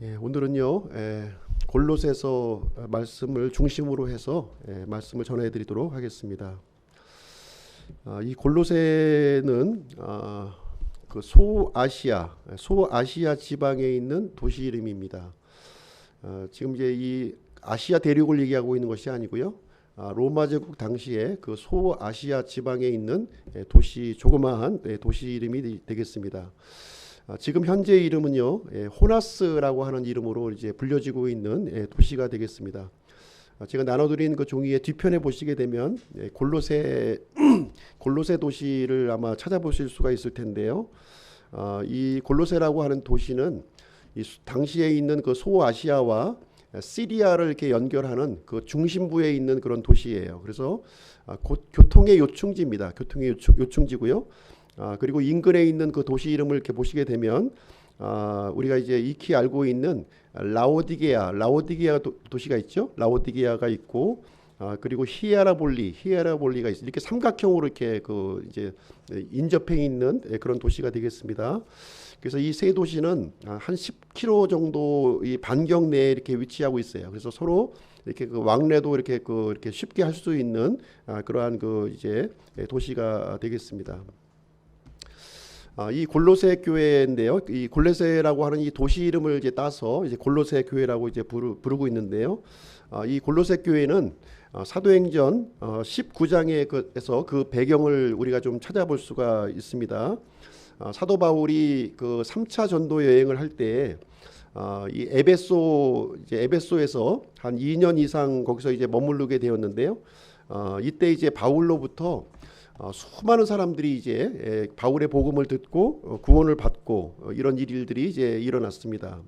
오늘은요, 골로새서 말씀을 중심으로 해서 말씀을 전해드리도록 하겠습니다. 이 골로새는 그 소아시아 지방에 있는 도시 이름입니다. 지금 이제 이 아시아 대륙을 얘기하고 있는 것이 아니고요. 로마 제국 당시에 그 소아시아 지방에 있는 조그마한 도시 이름이 되겠습니다. 지금 현재 이름은요, 호나스라고 하는 이름으로 이제 불려지고 있는 도시가 되겠습니다. 제가 나눠드린 그 종이의 뒤편에 보시게 되면 골로새 도시를 아마 찾아보실 수가 있을 텐데요. 이 골로새라고 하는 도시는 이 당시에 있는 그 소아시아와 시리아를 이렇게 연결하는 그 중심부에 있는 그런 도시예요. 그래서 교통의 요충지입니다. 교통의 요충지고요. 그리고 인근에 있는 그 도시 이름을 이렇게 보시게 되면 우리가 이제 익히 알고 있는 라오디게아 도시가 있죠. 라오디게아가 있고 그리고 히에라볼리가 있어. 이렇게 삼각형으로 이렇게 그 이제 인접해 있는 그런 도시가 되겠습니다. 그래서 이 세 도시는 한 10km 정도 이 반경 내에 이렇게 위치하고 있어요. 그래서 서로 이렇게 그 왕래도 이렇게 쉽게 할 수 있는 그러한 그 이제 도시가 되겠습니다. 이 골로새 교회인데요. 이 골로새라고 하는 이 도시 이름을 이제 따서 이제 골로새 교회라고 이제 부르고 있는데요. 이 골로새 교회는 사도행전 19장에서 그 배경을 우리가 좀 찾아볼 수가 있습니다. 사도 바울이 그 3차 전도 여행을 할 때 이 에베소에서 한 2년 이상 거기서 이제 머무르게 되었는데요. 이때 이제 바울로부터 수많은 사람들이 이제 바울의 복음을 듣고 구원을 받고 이런 일들이 이제 일어났습니다.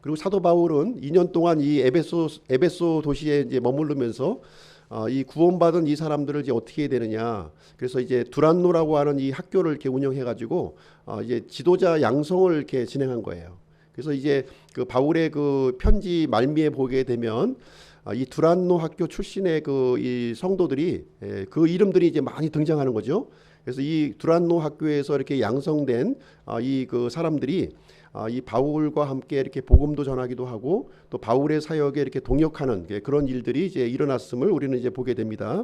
그리고 사도 바울은 2년 동안 이 에베소 도시에 이제 머무르면서 이 구원받은 이 사람들을 이제 어떻게 해야 되느냐. 그래서 이제 두란노라고 하는 이 학교를 이렇게 운영해 가지고 이제 지도자 양성을 이렇게 진행한 거예요. 그래서 이제 그 바울의 그 편지 말미에 보게 되면 이 두란노 학교 출신의 그 이 성도들이 그 이름들이 이제 많이 등장하는 거죠. 그래서 이 두란노 학교에서 이렇게 양성된 이 그 사람들이 이 바울과 함께 이렇게 복음도 전하기도 하고 또 바울의 사역에 이렇게 동역하는 그런 일들이 이제 일어났음을 우리는 이제 보게 됩니다.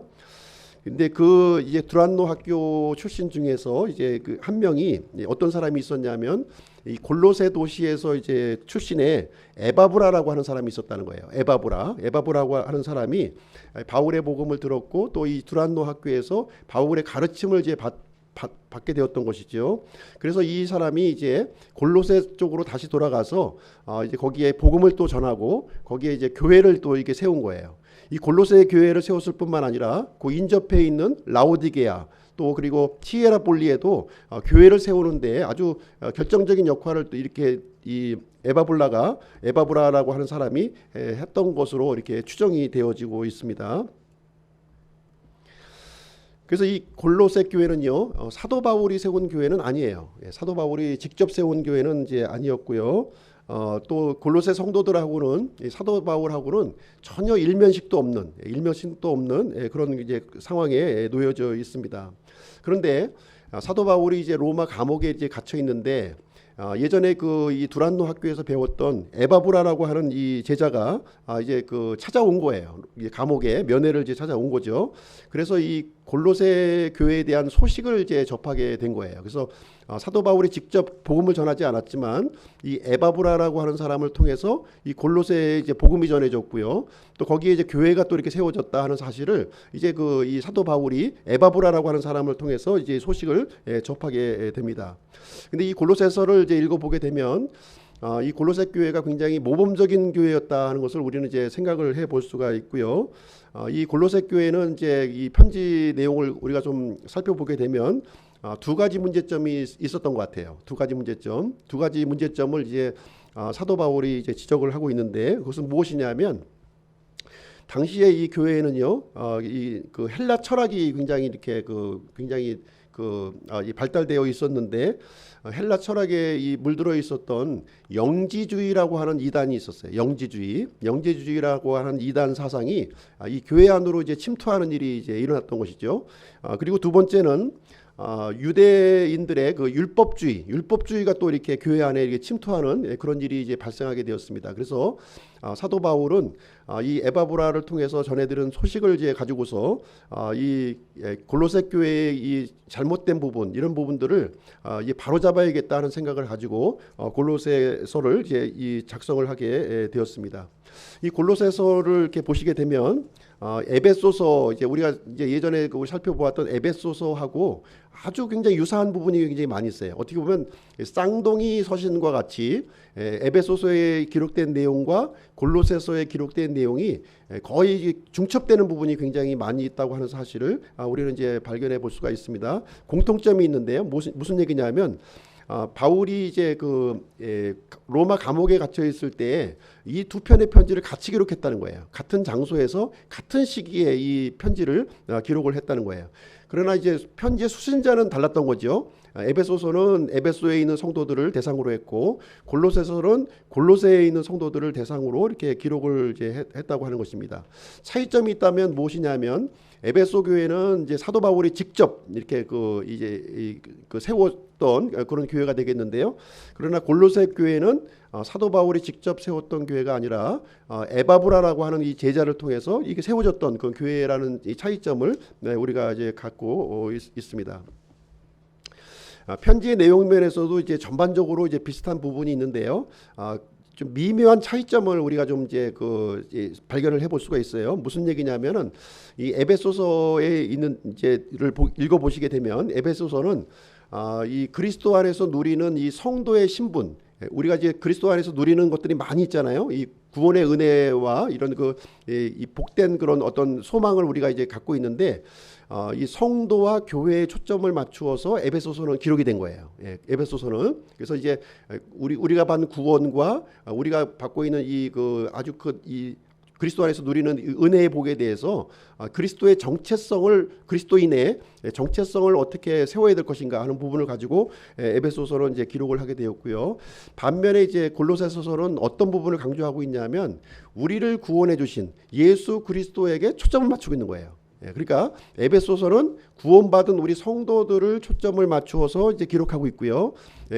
근데 그 이제 두란노 학교 출신 중에서 이제 그 한 명이 어떤 사람이 있었냐면 이 골로새 도시에서 이제 출신의 에바브라라고 하는 사람이 있었다는 거예요. 에바브라고 하는 사람이 바울의 복음을 들었고 또 이 두란노 학교에서 바울의 가르침을 이제 받게 되었던 것이죠. 그래서 이 사람이 이제 골로새 쪽으로 다시 돌아가서 이제 거기에 복음을 또 전하고 거기에 이제 교회를 또 이렇게 세운 거예요. 이 골로새 교회를 세웠을 뿐만 아니라 그 인접해 있는 라오디게아 또 그리고 히에라볼리에도 교회를 세우는데 아주 결정적인 역할을 또 이렇게 이 에바브라라고 하는 사람이 했던 것으로 이렇게 추정이 되어지고 있습니다. 그래서 이 골로새 교회는요, 사도 바울이 세운 교회는 아니에요. 사도 바울이 직접 세운 교회는 이제 아니었고요. 또 골로새 성도들하고는 사도 바울하고는 전혀 일면식도 없는 그런 이제 상황에 놓여져 있습니다. 그런데 사도 바울이 이제 로마 감옥에 이제 갇혀 있는데 예전에 그 이 두란노 학교에서 배웠던 에바브라라고 하는 이 제자가 이제 그 찾아온 거예요. 감옥에 면회를 이제 찾아온 거죠. 그래서 이 골로새 교회에 대한 소식을 이제 접하게 된 거예요. 그래서 사도 바울이 직접 복음을 전하지 않았지만 이 에바브라라고 하는 사람을 통해서 이 골로새에 이제 복음이 전해졌고요. 또 거기에 이제 교회가 또 이렇게 세워졌다 하는 사실을 이제 그 이 사도 바울이 에바브라라고 하는 사람을 통해서 이제 소식을 접하게 됩니다. 근데 이 골로새서를 이제 읽어보게 되면 이 골로새 교회가 굉장히 모범적인 교회였다 하는 것을 우리는 이제 생각을 해볼 수가 있고요. 이 골로새 교회는 이제 이 편지 내용을 우리가 좀 살펴보게 되면 두 가지 문제점이 있었던 것 같아요. 두 가지 문제점을 이제 사도 바울이 이제 지적을 하고 있는데 그것은 무엇이냐면 당시에 이 교회에는요, 이 그 헬라 철학이 굉장히 이렇게 이 발달되어 있었는데 헬라 철학에 이 물들어 있었던 영지주의라고 하는 이단이 있었어요. 영지주의라고 하는 이단 사상이 이 교회 안으로 이제 침투하는 일이 이제 일어났던 것이죠. 그리고 두 번째는 유대인들의 그 율법주의가 또 이렇게 교회 안에 이렇게 침투하는 그런 일이 이제 발생하게 되었습니다. 그래서 사도 바울은 이 에바브라를 통해서 전해들은 소식을 이제 가지고서 이 골로새 교회의 이 잘못된 부분, 이런 부분들을 이 바로 잡아야겠다는 생각을 가지고 골로새서를 이제 이 작성을 하게 되었습니다. 이 골로새서를 이렇게 보시게 되면 에베소서, 이제 우리가 이제 예전에 우리 살펴보았던 에베소서하고 아주 굉장히 유사한 부분이 굉장히 많이 있어요. 어떻게 보면 쌍둥이 서신과 같이 에베소서에 기록된 내용과 골로새서에 기록된 내용이 거의 중첩되는 부분이 굉장히 많이 있다고 하는 사실을 우리는 이제 발견해 볼 수가 있습니다. 공통점이 있는데요. 무슨 얘기냐면 바울이 이제 로마 감옥에 갇혀 있을 때 이 두 편의 편지를 같이 기록했다는 거예요. 같은 장소에서 같은 시기에 이 편지를 기록을 했다는 거예요. 그러나 이제 편지의 수신자는 달랐던 거죠. 에베소서는 에베소에 있는 성도들을 대상으로 했고, 골로새서는 골로새에 있는 성도들을 대상으로 이렇게 기록을 이제 했다고 하는 것입니다. 차이점이 있다면 무엇이냐면, 에베소 교회는 이제 사도 바울이 직접 이렇게 세웠던 그런 교회가 되겠는데요. 그러나 골로새 교회는 사도 바울이 직접 세웠던 교회가 아니라 에바브라라고 하는 이 제자를 통해서 이게 세워졌던 그 교회라는 이 차이점을 우리가 이제 갖고 있습니다. 편지의 내용 면에서도 이제 전반적으로 이제 비슷한 부분이 있는데요. 좀 미묘한 차이점을 우리가 좀 이제 발견을 해볼 수가 있어요. 무슨 얘기냐면은 이 에베소서에 있는 이제를 읽어 보시게 되면, 에베소서는 이 그리스도 안에서 누리는 이 성도의 신분, 우리가 이제 그리스도 안에서 누리는 것들이 많이 있잖아요. 이 구원의 은혜와 이런 이 복된 그런 어떤 소망을 우리가 이제 갖고 있는데, 이 성도와 교회에 초점을 맞추어서 에베소서는 기록이 된 거예요. 에베소서는. 그래서 이제 우리가 받는 구원과 우리가 받고 있는 이 그리스도 안에서 누리는 은혜의 복에 대해서 그리스도의 정체성을, 그리스도인의 정체성을 어떻게 세워야 될 것인가 하는 부분을 가지고 에베소서는 이제 기록을 하게 되었고요. 반면에 이제 골로새서는 어떤 부분을 강조하고 있냐면, 우리를 구원해 주신 예수 그리스도에게 초점을 맞추고 있는 거예요. 그러니까 에베소서는 구원받은 우리 성도들을 초점을 맞추어서 이제 기록하고 있고요.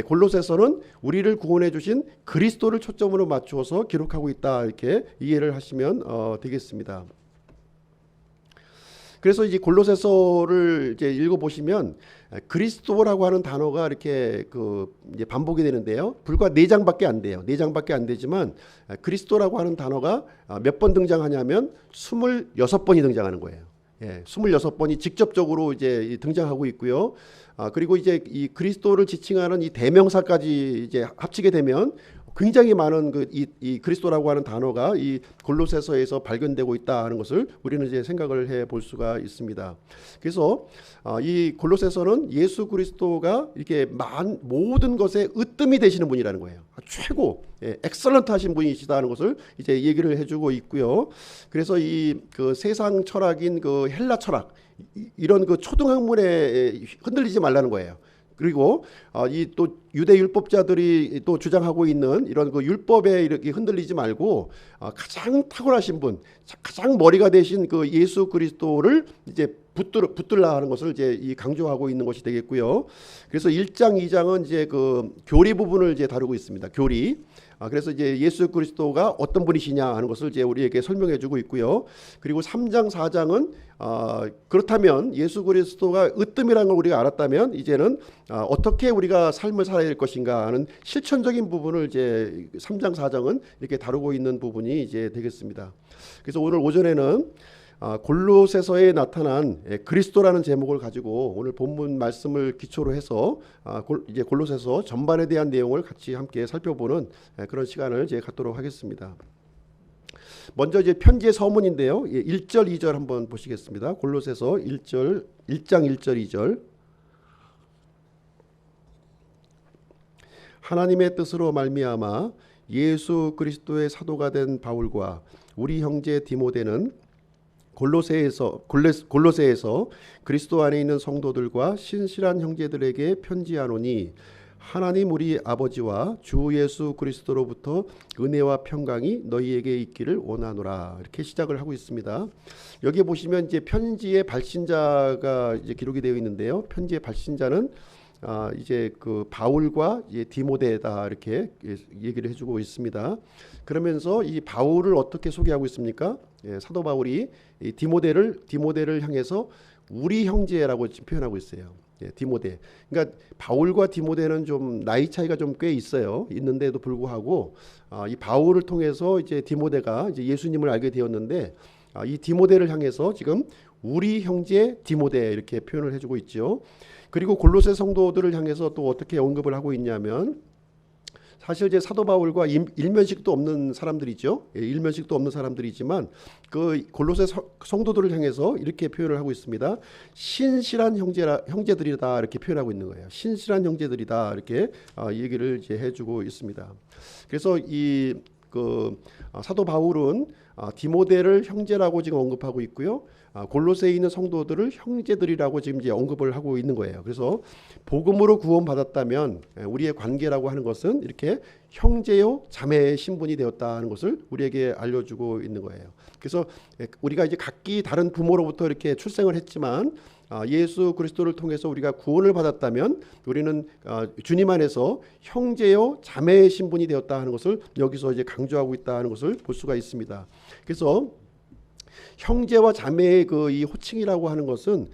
골로새서는 우리를 구원해 주신 그리스도를 초점으로 맞추어서 기록하고 있다, 이렇게 이해를 하시면 되겠습니다. 그래서 이제 골로새서를 이제 읽어 보시면 그리스도라고 하는 단어가 이렇게 이제 반복이 되는데요. 불과 4장밖에 안 돼요. 4장밖에 안 되지만 그리스도라고 하는 단어가 몇 번 등장하냐면 26번이 등장하는 거예요. 26번이 직접적으로 이제 등장하고 있고요. 그리고 이제 이 그리스도를 지칭하는 이 대명사까지 이제 합치게 되면 굉장히 많은 이 그리스도라고 하는 단어가 이 골로새서에서 발견되고 있다 하는 것을 우리는 이제 생각을 해 볼 수가 있습니다. 그래서 이 골로새서는 예수 그리스도가 이렇게 모든 것에 으뜸이 되시는 분이라는 거예요. 최고 엑설런트 하신 분이시다는 것을 이제 얘기를 해주고 있고요. 그래서 이 세상 철학인 헬라 철학, 이런 초등학문에 흔들리지 말라는 거예요. 그리고 이 또 유대 율법자들이 또 주장하고 있는 이런 율법에 이렇게 흔들리지 말고 가장 탁월하신 분, 가장 머리가 되신 예수 그리스도를 이제 붙들라 하는 것을 이제 강조하고 있는 것이 되겠고요. 그래서 1장, 2장은 이제 교리 부분을 이제 다루고 있습니다. 교리. 그래서 이제 예수 그리스도가 어떤 분이시냐 하는 것을 이제 우리에게 설명해주고 있고요. 그리고 3장, 4장은 그렇다면 예수 그리스도가 으뜸이라는 걸 우리가 알았다면 이제는 어떻게 우리가 삶을 살아야 될 것인가 하는 실천적인 부분을 이제 3장, 4장은 이렇게 다루고 있는 부분이 이제 되겠습니다. 그래서 오늘 오전에는 골로새서에 나타난 그리스도라는 제목을 가지고 오늘 본문 말씀을 기초로 해서 이제 골로새서 전반에 대한 내용을 같이 함께 살펴보는 그런 시간을 이제 갖도록 하겠습니다. 먼저 이제 편지의 서문인데요. 1절, 2절 한번 보시겠습니다. 골로새서 1장 1절, 2절. 하나님의 뜻으로 말미암아 예수 그리스도의 사도가 된 바울과 우리 형제 디모데는 골로새에서 그리스도 안에 있는 성도들과 신실한 형제들에게 편지하노니, 하나님 우리 아버지와 주 예수 그리스도로부터 은혜와 평강이 너희에게 있기를 원하노라. 이렇게 시작을 하고 있습니다. 여기 보시면 이제 편지의 발신자가 이제 기록이 되어 있는데요. 편지의 발신자는 이제 그 바울과 이제 디모데다 이렇게 얘기를 해주고 있습니다. 그러면서 이 바울을 어떻게 소개하고 있습니까? 사도 바울이 이 디모데를 향해서 우리 형제라고 지금 표현하고 있어요. 디모데. 그러니까 바울과 디모데는 좀 나이 차이가 좀 꽤 있어요. 있는데도 불구하고 이 바울을 통해서 이제 디모데가 이제 예수님을 알게 되었는데 이 디모데를 향해서 지금 우리 형제 디모데 이렇게 표현을 해주고 있죠. 그리고 골로새 성도들을 향해서 또 어떻게 언급을 하고 있냐면 사실 이제 사도 바울과 일면식도 없는 사람들이죠. 일면식도 없는 사람들이지만 그 골로새 성도들을 향해서 이렇게 표현을 하고 있습니다. 신실한 형제들이다 이렇게 표현하고 있는 거예요. 신실한 형제들이다 이렇게 얘기를 이제 해주고 있습니다. 그래서 이 사도 바울은 디모데를 형제라고 지금 언급하고 있고요. 골로새에 있는 성도들을 형제들이라고 지금 이제 언급을 하고 있는 거예요. 그래서 복음으로 구원받았다면 우리의 관계라고 하는 것은 이렇게 형제요 자매의 신분이 되었다는 것을 우리에게 알려주고 있는 거예요. 그래서 우리가 이제 각기 다른 부모로부터 이렇게 출생을 했지만 예수 그리스도를 통해서 우리가 구원을 받았다면 우리는 주님 안에서 형제요 자매의 신분이 되었다 하는 것을 여기서 이제 강조하고 있다는 것을 볼 수가 있습니다. 그래서 형제와 자매의 이 호칭이라고 하는 것은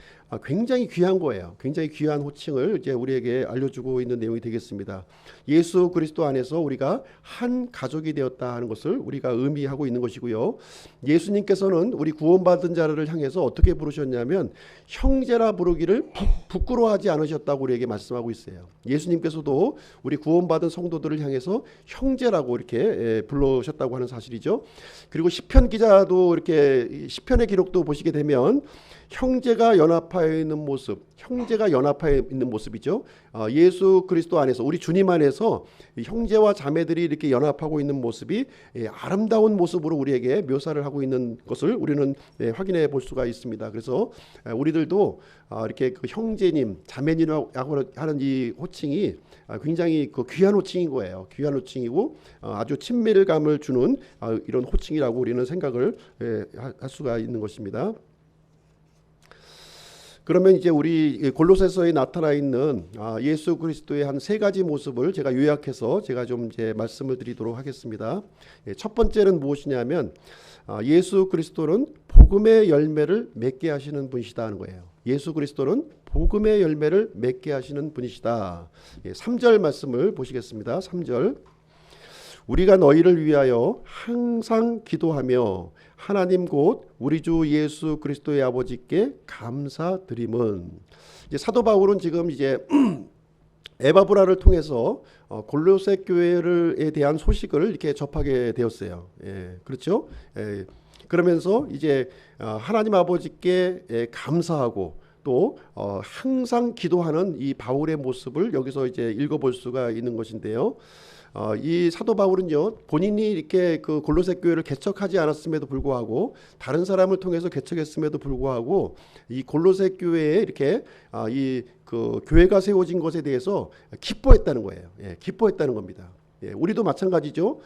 굉장히 귀한 거예요. 굉장히 귀한 호칭을 이제 우리에게 알려주고 있는 내용이 되겠습니다. 예수 그리스도 안에서 우리가 한 가족이 되었다 하는 것을 우리가 의미하고 있는 것이고요. 예수님께서는 우리 구원받은 자를 향해서 어떻게 부르셨냐면 형제라 부르기를 부끄러워하지 않으셨다고 우리에게 말씀하고 있어요. 예수님께서도 우리 구원받은 성도들을 향해서 형제라고 이렇게 불러셨다고 하는 사실이죠. 그리고 시편 기자도 이렇게 시편의 기록도 보시게 되면 형제가 연합하여 있는 모습, 형제가 연합하여 있는 모습이죠. 예수 그리스도 안에서 우리 주님 안에서 형제와 자매들이 이렇게 연합하고 있는 모습이 아름다운 모습으로 우리에게 묘사를 하고 있는 것을 우리는 확인해 볼 수가 있습니다. 그래서 우리들도 이렇게 그 형제님, 자매님이라고 하는 이 호칭이 굉장히 그 귀한 호칭인 거예요. 귀한 호칭이고 아주 친밀감을 주는 이런 호칭이라고 우리는 생각을 할 수가 있는 것입니다. 그러면 이제 우리 골로새서에 나타나 있는 예수 그리스도의 한 세 가지 모습을 제가 요약해서 제가 좀 이제 말씀을 드리도록 하겠습니다. 첫 번째는 무엇이냐면 예수 그리스도는 복음의 열매를 맺게 하시는 분이시다 하는 거예요. 예수 그리스도는 복음의 열매를 맺게 하시는 분이시다. 3절 말씀을 보시겠습니다. 3절. 우리가 너희를 위하여 항상 기도하며 하나님 곧 우리 주 예수 그리스도의 아버지께 감사드림은, 이제 사도 바울은 지금 이제 에바브라를 통해서 골로새 교회에 대한 소식을 이렇게 접하게 되었어요. 그렇죠? 그러면서 이제 하나님 아버지께 감사하고 또 항상 기도하는 이 바울의 모습을 여기서 이제 읽어볼 수가 있는 것인데요. 이 사도 바울은요, 본인이 이렇게 그 골로새 교회를 개척하지 않았음에도 불구하고 다른 사람을 통해서 개척했음에도 불구하고 이 골로새 교회에 이렇게 이 그 교회가 세워진 것에 대해서 기뻐했다는 거예요. 기뻐했다는 겁니다. 우리도 마찬가지죠.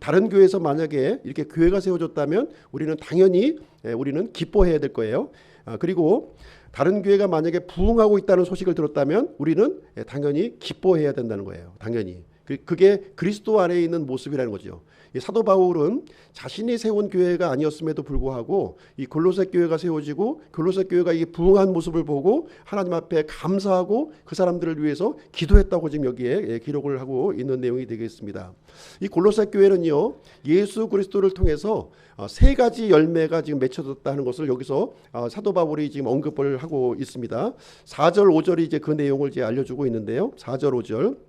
다른 교회에서 만약에 이렇게 교회가 세워졌다면 우리는 당연히 우리는 기뻐해야 될 거예요. 그리고 다른 교회가 만약에 부흥하고 있다는 소식을 들었다면 우리는 당연히 기뻐해야 된다는 거예요. 당연히. 그게 그리스도 안에 있는 모습이라는 거죠. 사도 바울은 자신이 세운 교회가 아니었음에도 불구하고 이 골로새 교회가 세워지고 골로새 교회가 이 부흥한 모습을 보고 하나님 앞에 감사하고 그 사람들을 위해서 기도했다고 지금 여기에 기록을 하고 있는 내용이 되겠습니다. 이 골로새 교회는요, 예수 그리스도를 통해서 세 가지 열매가 지금 맺혀졌다는 것을 여기서 사도 바울이 지금 언급을 하고 있습니다. 4절 5절이 이제 그 내용을 이제 알려주고 있는데요. 4절 5절.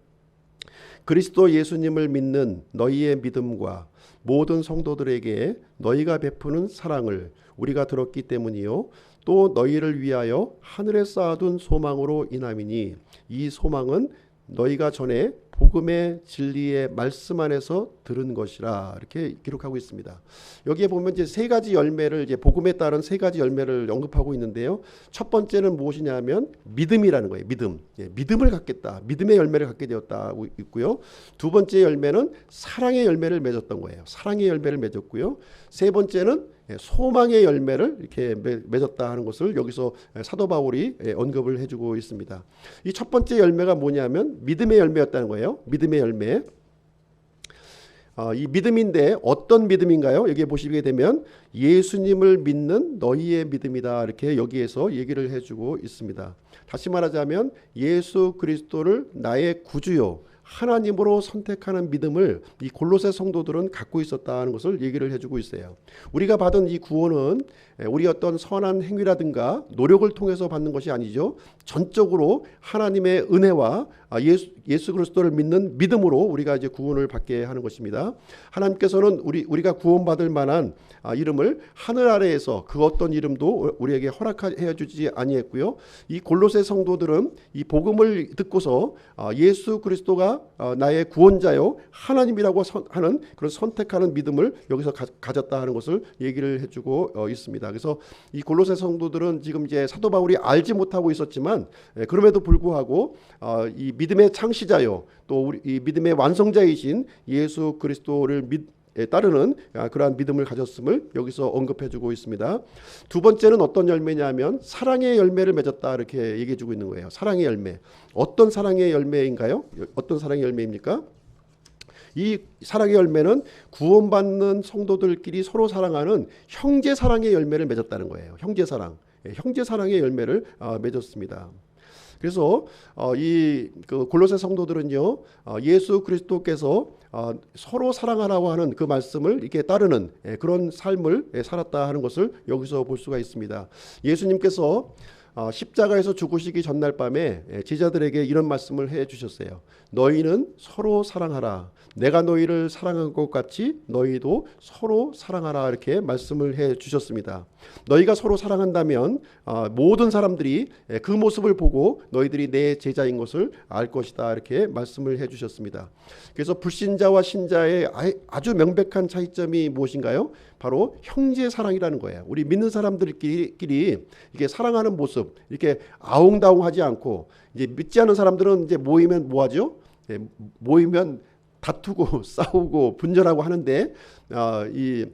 그리스도 예수님을 믿는 너희의 믿음과 모든 성도들에게 너희가 베푸는 사랑을 우리가 들었기 때문이요, 또 너희를 위하여 하늘에 쌓아둔 소망으로 인함이니 이 소망은 너희가 전에 복음의 진리의 말씀 안에서 들은 것이라 이렇게 기록하고 있습니다. 여기에 보면 이제 세 가지 열매를 이제 복음에 따른 세 가지 열매를 언급하고 있는데요. 첫 번째는 무엇이냐면 믿음이라는 거예요. 믿음. 믿음을 갖겠다. 믿음의 열매를 갖게 되었다고 있고요. 두 번째 열매는 사랑의 열매를 맺었던 거예요. 사랑의 열매를 맺었고요. 세 번째는 소망의 열매를 이렇게 맺었다 하는 것을 여기서 사도 바울이 언급을 해주고 있습니다. 이 첫 번째 열매가 뭐냐면 믿음의 열매였다는 거예요. 믿음의 열매. 이 믿음인데 어떤 믿음인가요? 여기 보시게 되면 예수님을 믿는 너희의 믿음이다. 이렇게 여기에서 얘기를 해주고 있습니다. 다시 말하자면 예수 그리스도를 나의 구주요 하나님으로 선택하는 믿음을 이 골로새 성도들은 갖고 있었다는 것을 얘기를 해주고 있어요. 우리가 받은 이 구원은 우리 어떤 선한 행위라든가 노력을 통해서 받는 것이 아니죠. 전적으로 하나님의 은혜와 예수 그리스도를 믿는 믿음으로 우리가 이제 구원을 받게 하는 것입니다. 하나님께서는 우리가 구원받을 만한 이름을 하늘 아래에서 그 어떤 이름도 우리에게 허락해 주지 아니했고요. 이 골로새 성도들은 이 복음을 듣고서 예수 그리스도가 나의 구원자요 하나님이라고 하는 그런 선택하는 믿음을 여기서 가졌다 하는 것을 얘기를 해주고 있습니다. 그래서 이 골로새 성도들은 지금 이제 사도 바울이 알지 못하고 있었지만 그럼에도 불구하고 이 믿음의 창시자요 또 우리 이 믿음의 완성자이신 예수 그리스도를 따르는 그러한 믿음을 가졌음을 여기서 언급해주고 있습니다. 두 번째는 어떤 열매냐면 사랑의 열매를 맺었다 이렇게 얘기해주고 있는 거예요. 사랑의 열매. 어떤 사랑의 열매인가요? 어떤 사랑의 열매입니까? 이 사랑의 열매는 구원받는 성도들끼리 서로 사랑하는 형제 사랑의 열매를 맺었다는 거예요. 형제 사랑. 형제 사랑의 열매를 맺었습니다. 그래서 이 골로새 성도들은요 예수 그리스도께서 서로 사랑하라고 하는 그 말씀을 이렇게 따르는 그런 삶을 살았다 하는 것을 여기서 볼 수가 있습니다. 예수님께서 십자가에서 죽으시기 전날 밤에 제자들에게 이런 말씀을 해 주셨어요. 너희는 서로 사랑하라. 내가 너희를 사랑한 것 같이 너희도 서로 사랑하라 이렇게 말씀을 해 주셨습니다. 너희가 서로 사랑한다면 모든 사람들이 그 모습을 보고 너희들이 내 제자인 것을 알 것이다 이렇게 말씀을 해 주셨습니다. 그래서 불신자와 신자의 아주 명백한 차이점이 무엇인가요? 바로 형제 사랑이라는 거예요. 우리 믿는 사람들끼리 이게 사랑하는 모습 이렇게 아웅다웅하지 않고 이제 믿지 않은 사람들은 이제 모이면 뭐하죠? 모이면 다투고 싸우고 분열하고 하는데 이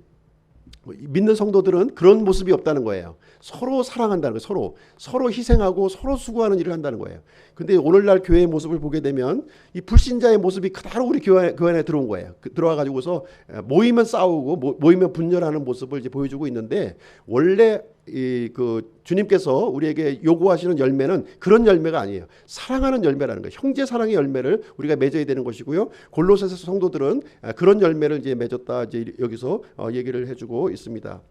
믿는 성도들은 그런 모습이 없다는 거예요. 서로 사랑한다는 거예요. 서로 희생하고 서로 수고하는 일을 한다는 거예요. 근데 오늘날 교회의 모습을 보게 되면 이 불신자의 모습이 그대로 우리 교회 안에 들어온 거예요. 들어와 가지고서 모이면 싸우고 모이면 분열하는 모습을 이제 보여주고 있는데 원래 그 주님께서 우리에게 요구하시는 열매는 그런 열매가 아니에요. 사랑하는 열매라는 거예요. 형제 사랑의 열매를 우리가 맺어야 되는 것이고요. 골로새 성도들은 그런 열매를 이제 맺었다 이제 여기서 얘기를 해주고 있습니다.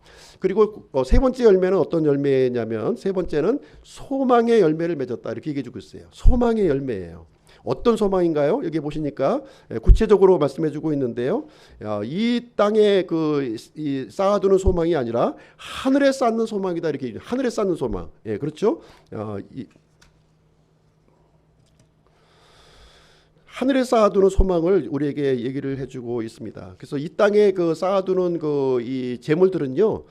그리고 세 번째 열매는 어떤 열매냐면 세 번째는 소망의 열매를 맺었다 이렇게 얘기해주고 있어요. 소망의 열매예요. 어떤 소망인가요? 여기 보시니까 구체적으로 말씀해주고 있는데요. 이 땅에 쌓아두는 소망이 아니라 하늘에 쌓는 소망이다 이렇게 하늘에 쌓는 소망. 예, 그렇죠? 하늘에 쌓아두는 소망을 우리에게 얘기를 해주고 있습니다. 그래서 이 땅에 쌓아두는 이 재물들은요,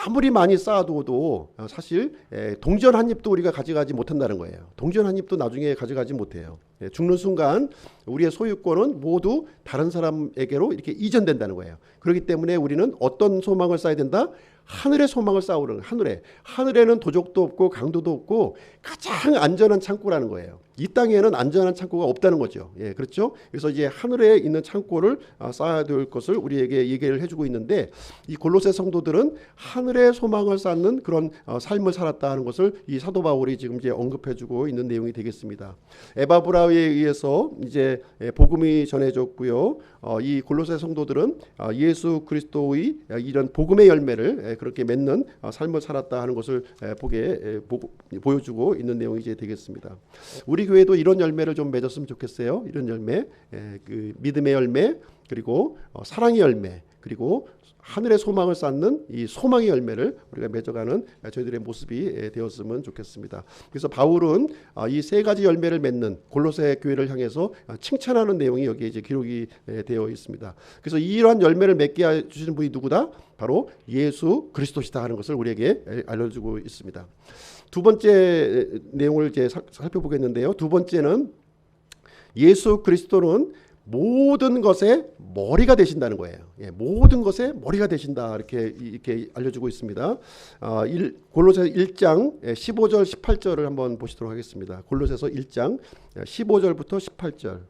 아무리 많이 쌓아두어도 사실 동전 한 입도 우리가 가져가지 못한다는 거예요. 동전 한 입도 나중에 가져가지 못해요. 죽는 순간 우리의 소유권은 모두 다른 사람에게로 이렇게 이전된다는 거예요. 그렇기 때문에 우리는 어떤 소망을 쌓아야 된다? 하늘의 소망을 쌓으라는 거예요. 하늘에는 도적도 없고 강도도 없고 가장 안전한 창고라는 거예요. 이 땅에는 안전한 창고가 없다는 거죠. 예, 그렇죠? 그래서 이제 하늘에 있는 창고를 쌓아야 될 것을 우리에게 얘기를 해주고 있는데 이 골로새 성도들은 하늘의 소망을 쌓는 그런 삶을 살았다 하는 것을 이 사도 바울이 지금 이제 언급해주고 있는 내용이 되겠습니다. 에바브라에 의해서 이제 복음이 전해졌고요. 이 골로새 성도들은 예수 그리스도의 이런 복음의 열매를 그렇게 맺는 삶을 살았다 하는 것을 보여주고 있는 내용이 이제 되겠습니다. 우리 교회도 이런 열매를 좀 맺었으면 좋겠어요. 이런 열매, 그 믿음의 열매, 그리고 사랑의 열매, 그리고 하늘의 소망을 쌓는 이 소망의 열매를 우리가 맺어가는 저희들의 모습이 되었으면 좋겠습니다. 그래서 바울은 이 세 가지 열매를 맺는 골로새 교회를 향해서 칭찬하는 내용이 여기에 이제 기록이 되어 있습니다. 그래서 이러한 열매를 맺게 해주시는 분이 누구다? 바로 예수 그리스도시다 하는 것을 우리에게 알려주고 있습니다. 두 번째 내용을 이제 살펴보겠는데요. 두 번째는 예수 그리스도는 모든 것의 머리가 되신다는 거예요. 모든 것의 머리가 되신다 이렇게 알려주고 있습니다. 골로새 1장 15절 18절을 한번 보시도록 하겠습니다. 골로새서 1장 15절부터 18절.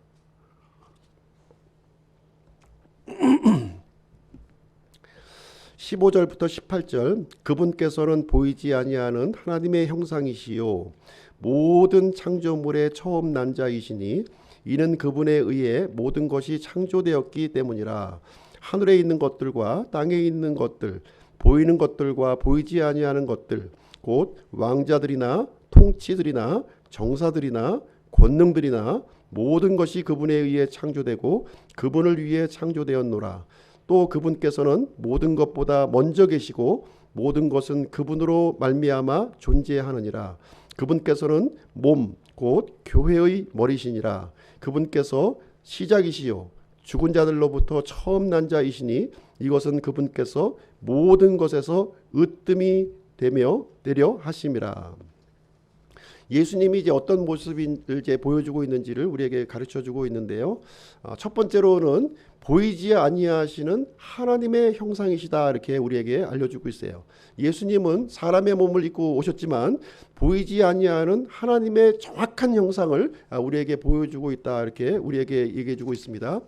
(15절부터) 18절. 그분께서는 보이지 아니하는 하나님의 형상이시요 모든 창조물의 처음 난 자이시니 이는 그분에 의해 모든 것이 창조되었기 때문이라. 하늘에 있는 것들과 땅에 있는 것들, 보이는 것들과 보이지 아니하는 것들, 곧 왕자들이나 통치들이나 정사들이나 권능들이나 모든 것이 그분에 의해 창조되고 그분을 위해 창조되었노라. 또 그분께서는 모든 것보다 먼저 계시고 모든 것은 그분으로 말미암아 존재하느니라. 그분께서는 몸 곧 교회의 머리시니라. 그분께서 시작이시요 죽은 자들로부터 처음 난 자이시니 이것은 그분께서 모든 것에서 으뜸이 되며 되려 하심이라. 예수님이 이제 어떤 모습을 이제 보여주고 있는지를 우리에게 가르쳐주고 있는데요. 첫 번째로는 보이지 아니하시는 하나님의 형상이시다 이렇게 우리에게 알려주고 있어요. 예수님은 사람의 몸을 입고 오셨지만 보이지 아니하는 하나님의 정확한 형상을 우리에게 보여주고 있다 이렇게 우리에게 얘기해주고 있습니다.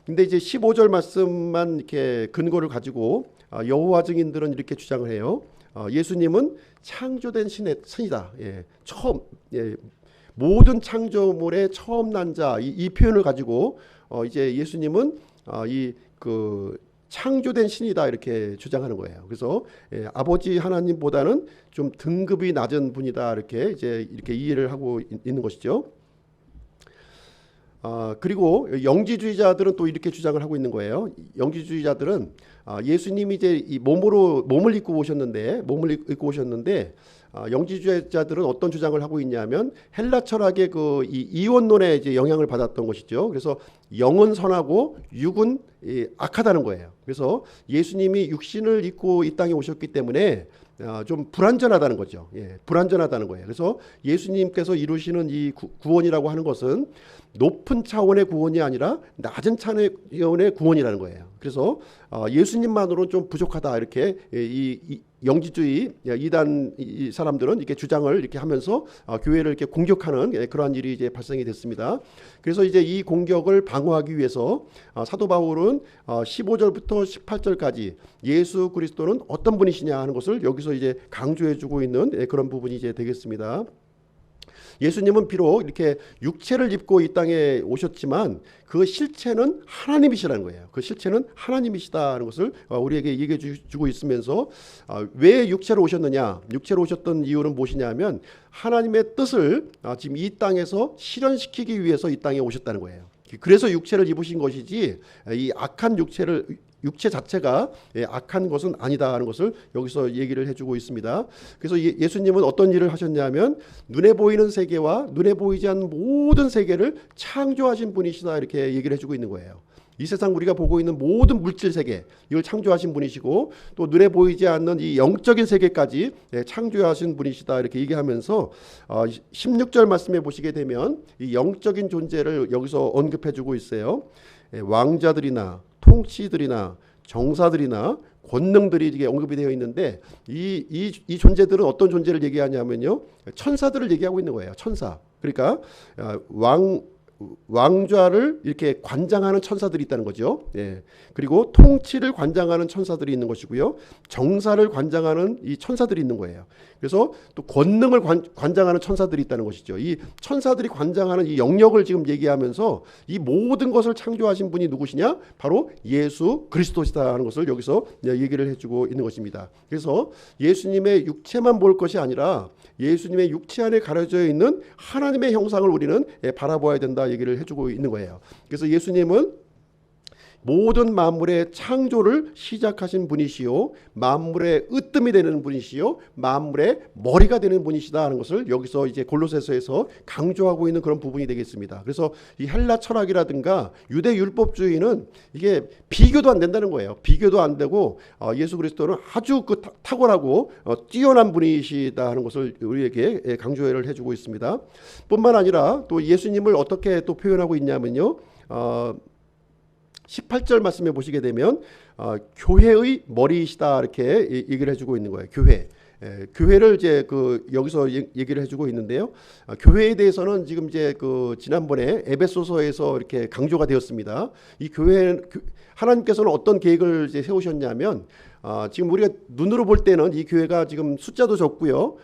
근데 이제 15절 말씀만 이렇게 근거를 가지고 여호와 증인들은 이렇게 주장을 해요. 예수님은 창조된 신이다. 처음 모든 창조물의 처음 난 자 이 표현을 가지고 이제 예수님은 이 창조된 신이다 이렇게 주장하는 거예요. 그래서 아버지 하나님보다는 좀 등급이 낮은 분이다 이렇게 이해를 하고 있는 것이죠. 그리고 영지주의자들은 또 이렇게 주장을 하고 있는 거예요. 영지주의자들은 예수님이 이제 이 몸을 입고 오셨는데 영지주의자들은 어떤 주장을 하고 있냐면 헬라 철학의 이 이원론에 이제 영향을 받았던 것이죠. 그래서 영은 선하고 육은 악하다는 거예요. 그래서 예수님이 육신을 입고 이 땅에 오셨기 때문에 좀 불완전하다는 거죠. 불완전하다는 거예요. 그래서 예수님께서 이루시는 이 구원이라고 하는 것은 높은 차원의 구원이 아니라 낮은 차원의 구원이라는 거예요. 그래서 예수님만으로는 좀 부족하다 이렇게 이 영지주의 이단 이 사람들은 이렇게 주장을 이렇게 하면서 교회를 이렇게 공격하는 그러한 일이 이제 발생이 됐습니다. 그래서 이제 이 공격을 방어하기 위해서 사도 바울은 15절부터 18절까지 예수 그리스도는 어떤 분이시냐 하는 것을 여기서 이제 강조해주고 있는 그런 부분이 이제 되겠습니다. 예수님은 비록 이렇게 육체를 입고 이 땅에 오셨지만 그 실체는 하나님이시라는 거예요. 그 실체는 하나님이시다는 것을 우리에게 얘기해 주고 있으면서 왜 육체로 오셨느냐? 육체로 오셨던 이유는 무엇이냐면 하나님의 뜻을 지금 이 땅에서 실현시키기 위해서 이 땅에 오셨다는 거예요. 그래서 육체를 입으신 것이지 이 악한 육체 자체가 악한 것은 아니다 하는 것을 여기서 얘기를 해주고 있습니다. 그래서 예수님은 어떤 일을 하셨냐면 눈에 보이는 세계와 눈에 보이지 않는 모든 세계를 창조하신 분이시다 이렇게 얘기를 해주고 있는 거예요. 이 세상 우리가 보고 있는 모든 물질 세계 이걸 창조하신 분이시고 또 눈에 보이지 않는 이 영적인 세계까지 창조하신 분이시다 이렇게 얘기하면서 16절 말씀에 보시게 되면 이 영적인 존재를 여기서 언급해주고 있어요. 왕자들이나 통치들이나 정사들이나 권능들이 이게 언급이 되어 있는데 이 존재들은 어떤 존재를 얘기하냐면요, 천사들을 얘기하고 있는 거예요. 천사. 그러니까 왕좌를 이렇게 관장하는 천사들이 있다는 거죠. 그리고 통치를 관장하는 천사들이 있는 것이고요. 정사를 관장하는 이 천사들이 있는 거예요. 그래서 또 권능을 관장하는 천사들이 있다는 것이죠. 이 천사들이 관장하는 이 영역을 지금 얘기하면서 이 모든 것을 창조하신 분이 누구시냐? 바로 예수 그리스도시다 하는 것을 여기서 얘기를 해주고 있는 것입니다. 그래서 예수님의 육체만 볼 것이 아니라 예수님의 육체 안에 가려져 있는 하나님의 형상을 우리는 바라보아야 된다 얘기를 해주고 있는 거예요. 그래서 예수님은 모든 만물의 창조를 시작하신 분이시요 만물의 으뜸이 되는 분이시요 만물의 머리가 되는 분이시다 하는 것을 여기서 이제 골로새서에서 강조하고 있는 그런 부분이 되겠습니다. 그래서 이 헬라 철학이라든가 유대 율법주의는 이게 비교도 안 된다는 거예요. 비교도 안 되고 예수 그리스도는 아주 그 탁월하고 뛰어난 분이시다 하는 것을 우리에게 강조를 해주고 있습니다. 뿐만 아니라 또 예수님을 어떻게 또 표현하고 있냐면요. 18절 말씀에 보시게 되면 교회의 머리이시다 이렇게 얘기를 해주고 있는 거예요. 교회를 이제 여기서 얘기를 해주고 있는데요. 교회에 대해서는 지금 이제 지난번에 에베소서에서 이렇게 강조가 되었습니다. 이 교회 하나님께서는 어떤 계획을 이제 세우셨냐면 지금 우리가 눈으로 볼 때는 이 교회가 지금 숫자도 적고요.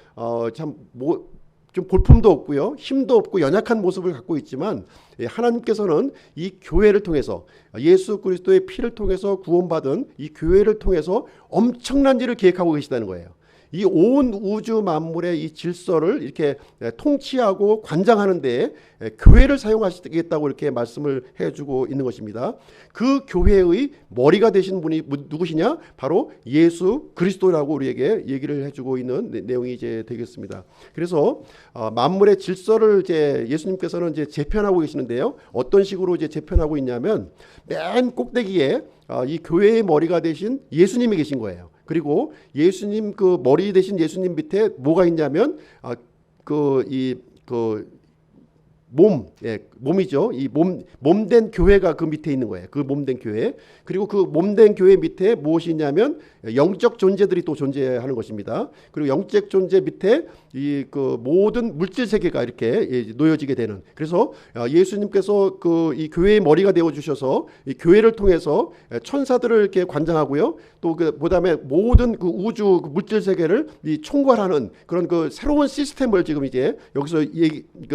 좀 볼품도 없고요. 힘도 없고 연약한 모습을 갖고 있지만 하나님께서는 이 교회를 통해서 예수 그리스도의 피를 통해서 구원받은 이 교회를 통해서 엄청난 일을 계획하고 계시다는 거예요. 이 온 우주 만물의 이 질서를 이렇게 통치하고 관장하는 데 교회를 사용하시겠다고 이렇게 말씀을 해주고 있는 것입니다. 그 교회의 머리가 되신 분이 누구시냐? 바로 예수 그리스도라고 우리에게 얘기를 해주고 있는 내용이 이제 되겠습니다. 그래서 만물의 질서를 이제 예수님께서는 이제 재편하고 계시는데요. 어떤 식으로 이제 재편하고 있냐면 맨 꼭대기에 이 교회의 머리가 되신 예수님이 계신 거예요. 그리고 예수님 그 머리 대신 예수님 밑에 뭐가 있냐면 몸이죠. 이 몸된 교회가 그 밑에 있는 거예요. 그 몸된 교회. 그리고 그 몸된 교회 밑에 무엇이 있냐면 영적 존재들이 또 존재하는 것입니다. 그리고 영적 존재 밑에 이 모든 물질 세계가 이렇게 놓여지게 되는. 그래서 예수님께서 이 교회의 머리가 되어 주셔서 이 교회를 통해서 천사들을 이렇게 관장하고요. 또 그다음에 모든 우주 물질 세계를 이 총괄하는 그런 새로운 시스템을 지금 이제 여기서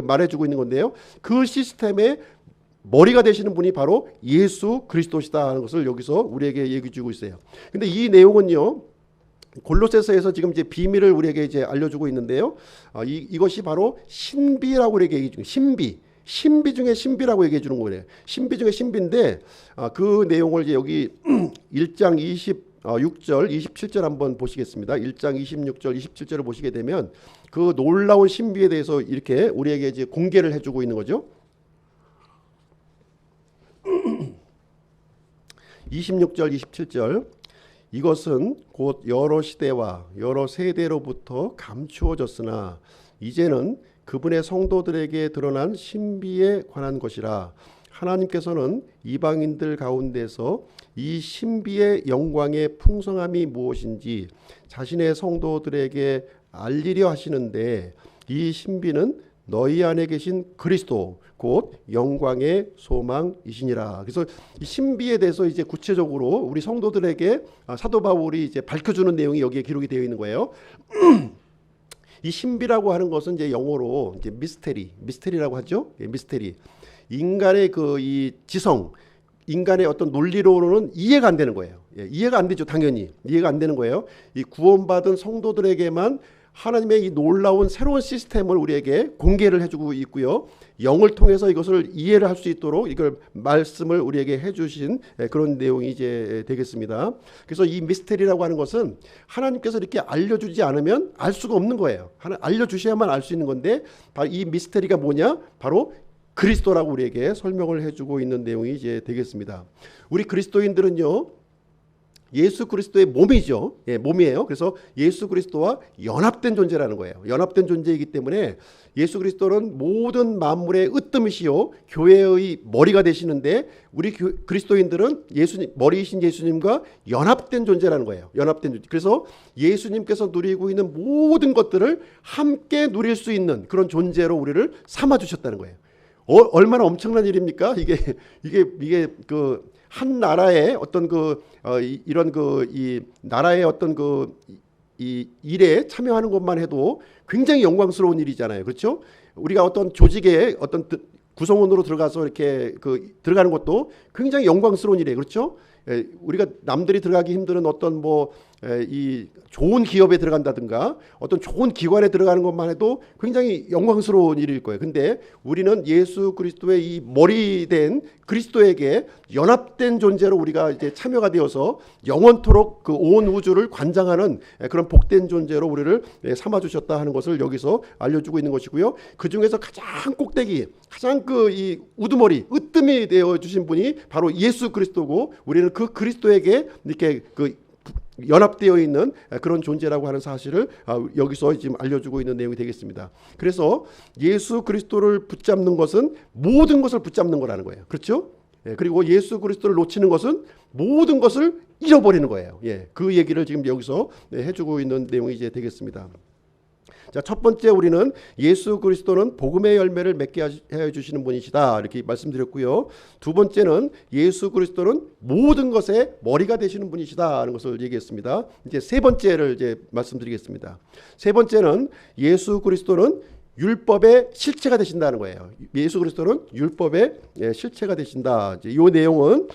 말해주고 있는 건데요. 그 시스템의 머리가 되시는 분이 바로 예수 그리스도시다 하는 것을 여기서 우리에게 얘기 주고 있어요. 근데 이 내용은요. 골로새서에서 지금 이제 비밀을 우리에게 이제 알려주고 있는데요. 이것이 바로 신비라고 우리에게 얘기 중에 신비 중에 신비라고 얘기해 주는 거예요. 신비 중에 신비인데 그 내용을 이제 여기 1장 26절, 27절 한번 보시겠습니다. 1장 26절, 27절을 보시게 되면 그 놀라운 신비에 대해서 이렇게 우리에게 이제 공개를 해주고 있는 거죠. 26절, 27절. 이것은 곧 여러 시대와 여러 세대로부터 감추어졌으나 이제는 그분의 성도들에게 드러난 신비에 관한 것이라. 하나님께서는 이방인들 가운데서 이 신비의 영광의 풍성함이 무엇인지 자신의 성도들에게 알리려 하시는데 이 신비는 너희 안에 계신 그리스도 곧 영광의 소망이시니라. 그래서 이 신비에 대해서 이제 구체적으로 우리 성도들에게 사도 바울이 이제 밝혀주는 내용이 여기에 기록이 되어 있는 거예요. 이 신비라고 하는 것은 이제 영어로 이제 미스테리라고 하죠. 미스테리. 인간의 이 지성, 인간의 어떤 논리로는 이해가 안 되는 거예요. 이해가 안 되죠. 당연히 이해가 안 되는 거예요. 이 구원받은 성도들에게만 하나님의 이 놀라운 새로운 시스템을 우리에게 공개를 해주고 있고요. 영을 통해서 이것을 이해를 할 수 있도록 이걸 말씀을 우리에게 해주신 그런 내용이 이제 되겠습니다. 그래서 이 미스테리라고 하는 것은 하나님께서 이렇게 알려주지 않으면 알 수가 없는 거예요. 알려주셔야만 알 수 있는 건데 이 미스테리가 뭐냐? 바로 그리스도라고 우리에게 설명을 해주고 있는 내용이 이제 되겠습니다. 우리 그리스도인들은요. 예수 그리스도의 몸이죠. 몸이에요. 그래서 예수 그리스도와 연합된 존재라는 거예요. 연합된 존재이기 때문에 예수 그리스도는 모든 만물의 으뜸이시요 교회의 머리가 되시는데 우리 그리스도인들은 머리이신 예수님과 연합된 존재라는 거예요. 연합된 존재. 그래서 예수님께서 누리고 있는 모든 것들을 함께 누릴 수 있는 그런 존재로 우리를 삼아 주셨다는 거예요. 얼마나 엄청난 일입니까? 이게 한 나라의 어떤 이런 이 나라의 어떤 이 일에 참여하는 것만 해도 굉장히 영광스러운 일이잖아요. 그렇죠? 우리가 어떤 조직의 어떤 구성원으로 들어가서 이렇게 들어가는 것도 굉장히 영광스러운 일이에요. 그렇죠? 우리가 남들이 들어가기 힘든 어떤 이 좋은 기업에 들어간다든가 어떤 좋은 기관에 들어가는 것만 해도 굉장히 영광스러운 일일 거예요. 근데 우리는 예수 그리스도의 이 머리 된 그리스도에게 연합된 존재로 우리가 이제 참여가 되어서 영원토록 그 온 우주를 관장하는 그런 복된 존재로 우리를 삼아 주셨다 하는 것을 여기서 알려주고 있는 것이고요. 그 중에서 가장 꼭대기, 가장 그 이 우두머리, 으뜸이 되어 주신 분이 바로 예수 그리스도고, 우리는 그 그리스도에게 이렇게 그 연합되어 있는 그런 존재라고 하는 사실을 여기서 지금 알려주고 있는 내용이 되겠습니다. 그래서 예수 그리스도를 붙잡는 것은 모든 것을 붙잡는 거라는 거예요. 그렇죠? 그리고 예수 그리스도를 놓치는 것은 모든 것을 잃어버리는 거예요. 그 얘기를 지금 여기서 해주고 있는 내용이 이제 되겠습니다. 자, 첫 번째, 우리는 예수 그리스도는 복음의 열매를 맺게 해 주시는 분이시다, 이렇게 말씀드렸고요. 두 번째는 예수 그리스도는 모든 것의 머리가 되시는 분이시다 하는 것을 얘기했습니다. 이제 세 번째를 이제 말씀드리겠습니다. 세 번째는 예수 그리스도는 율법의 실체가 되신다는 거예요. 예수 그리스도는 율법의 실체가 되신다. 이 내용은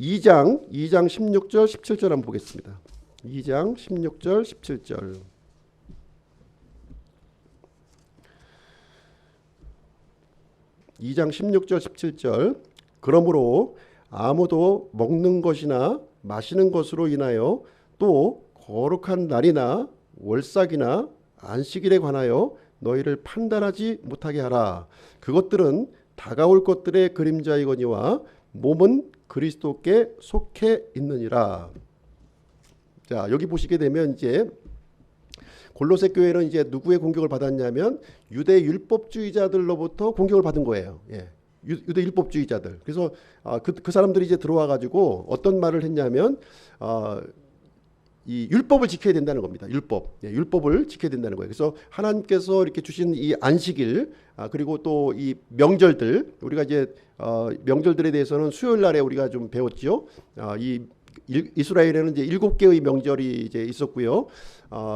2장 16절 17절 한번 보겠습니다. 2장 16절 17절. 2장 16절 17절. 그러므로 아무도 먹는 것이나 마시는 것으로 인하여 또 거룩한 날이나 월삭이나 안식일에 관하여 너희를 판단하지 못하게 하라. 그것들은 다가올 것들의 그림자이거니와 몸은 그리스도께 속해 있느니라. 자, 여기 보시게 되면 이제 골로새 교회는 이제 누구의 공격을 받았냐면 유대 율법주의자들로부터 공격을 받은 거예요. 유대 율법주의자들. 그래서 그 사람들이 이제 들어와 가지고 어떤 말을 했냐면 이 율법을 지켜야 된다는 겁니다. 율법을 지켜야 된다는 거예요. 그래서 하나님께서 이렇게 주신 이 안식일, 그리고 또 이 명절들, 우리가 이제 명절들에 대해서는 수요일 날에 우리가 좀 배웠죠. 이 이스라엘에는 이제 7개의 명절이 이제 있었고요.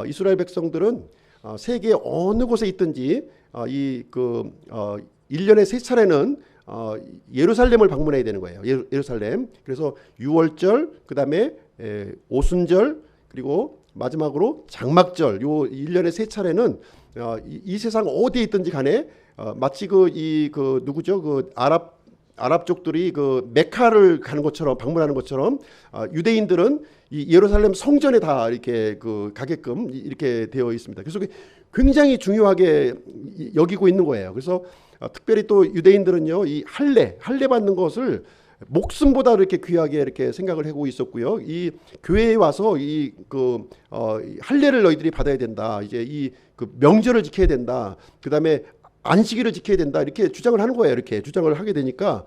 이스라엘 백성들은 세계 어느 곳에 있든지 1년에 3차례는 예루살렘을 방문해야 되는 거예요. 예루살렘. 그래서 유월절, 그다음에 오순절, 그리고 마지막으로 장막절, 요 1년에 3차례는 이 세상 어디에 있든지 간에 마치 누구죠? 그 아랍족들이 그 메카를 가는 것처럼, 방문하는 것처럼 유대인들은 이 예루살렘 성전에 다 이렇게 가게끔 이렇게 되어 있습니다. 그래서 굉장히 중요하게 여기고 있는 거예요. 그래서 특별히 또 유대인들은요, 이 할례 받는 것을 목숨보다 이렇게 귀하게 이렇게 생각을 하고 있었고요. 이 교회에 와서 할례를 너희들이 받아야 된다. 이제 그 명절을 지켜야 된다. 그다음에 안식일을 지켜야 된다. 이렇게 주장을 하는 거예요. 이렇게 주장을 하게 되니까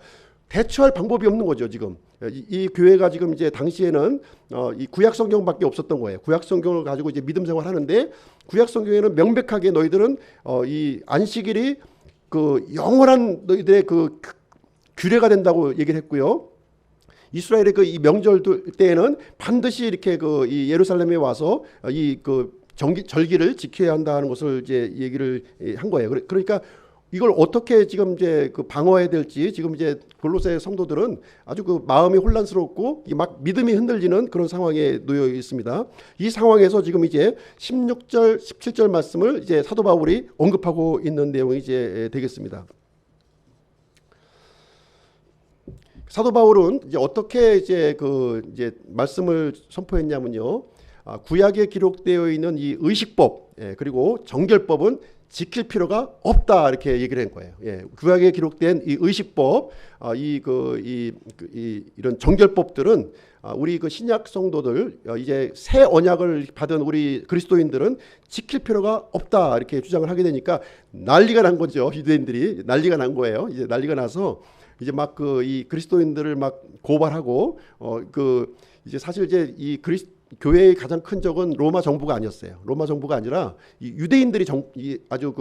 대처할 방법이 없는 거죠. 지금 이 교회가 지금 이제 당시에는 이 구약 성경밖에 없었던 거예요. 구약 성경을 가지고 이제 믿음 생활 하는데, 구약 성경에는 명백하게 너희들은 이 안식일이 그 영원한 너희들의 그 규례가 된다고 얘기를 했고요. 이스라엘의 이 명절 때에는 반드시 이렇게 이 예루살렘에 와서 절기를 지켜야 한다는 것을 이제 얘기를 한 거예요. 그러니까 이걸 어떻게 지금 이제 방어해야 될지, 지금 이제 골로새 성도들은 아주 마음이 혼란스럽고 막 믿음이 흔들리는 그런 상황에 놓여 있습니다. 이 상황에서 지금 이제 16절, 17절 말씀을 이제 사도 바울이 언급하고 있는 내용이 이제 되겠습니다. 사도 바울은 이제 어떻게 이제 말씀을 선포했냐면요. 구약에 기록되어 있는 이 의식법, 그리고 정결법은 지킬 필요가 없다, 이렇게 얘기를 한 거예요. 구약에 기록된 이 의식법, 이런 정결법들은 우리 신약 성도들, 이제 새 언약을 받은 우리 그리스도인들은 지킬 필요가 없다, 이렇게 주장을 하게 되니까 난리가 난 거죠. 유대인들이 난리가 난 거예요. 이제 난리가 나서 이제 막 이 그리스도인들을 막 고발하고 이제 사실 이제 교회의 가장 큰 적은 로마 정부가 아니었어요. 로마 정부가 아니라 이 유대인들이 아주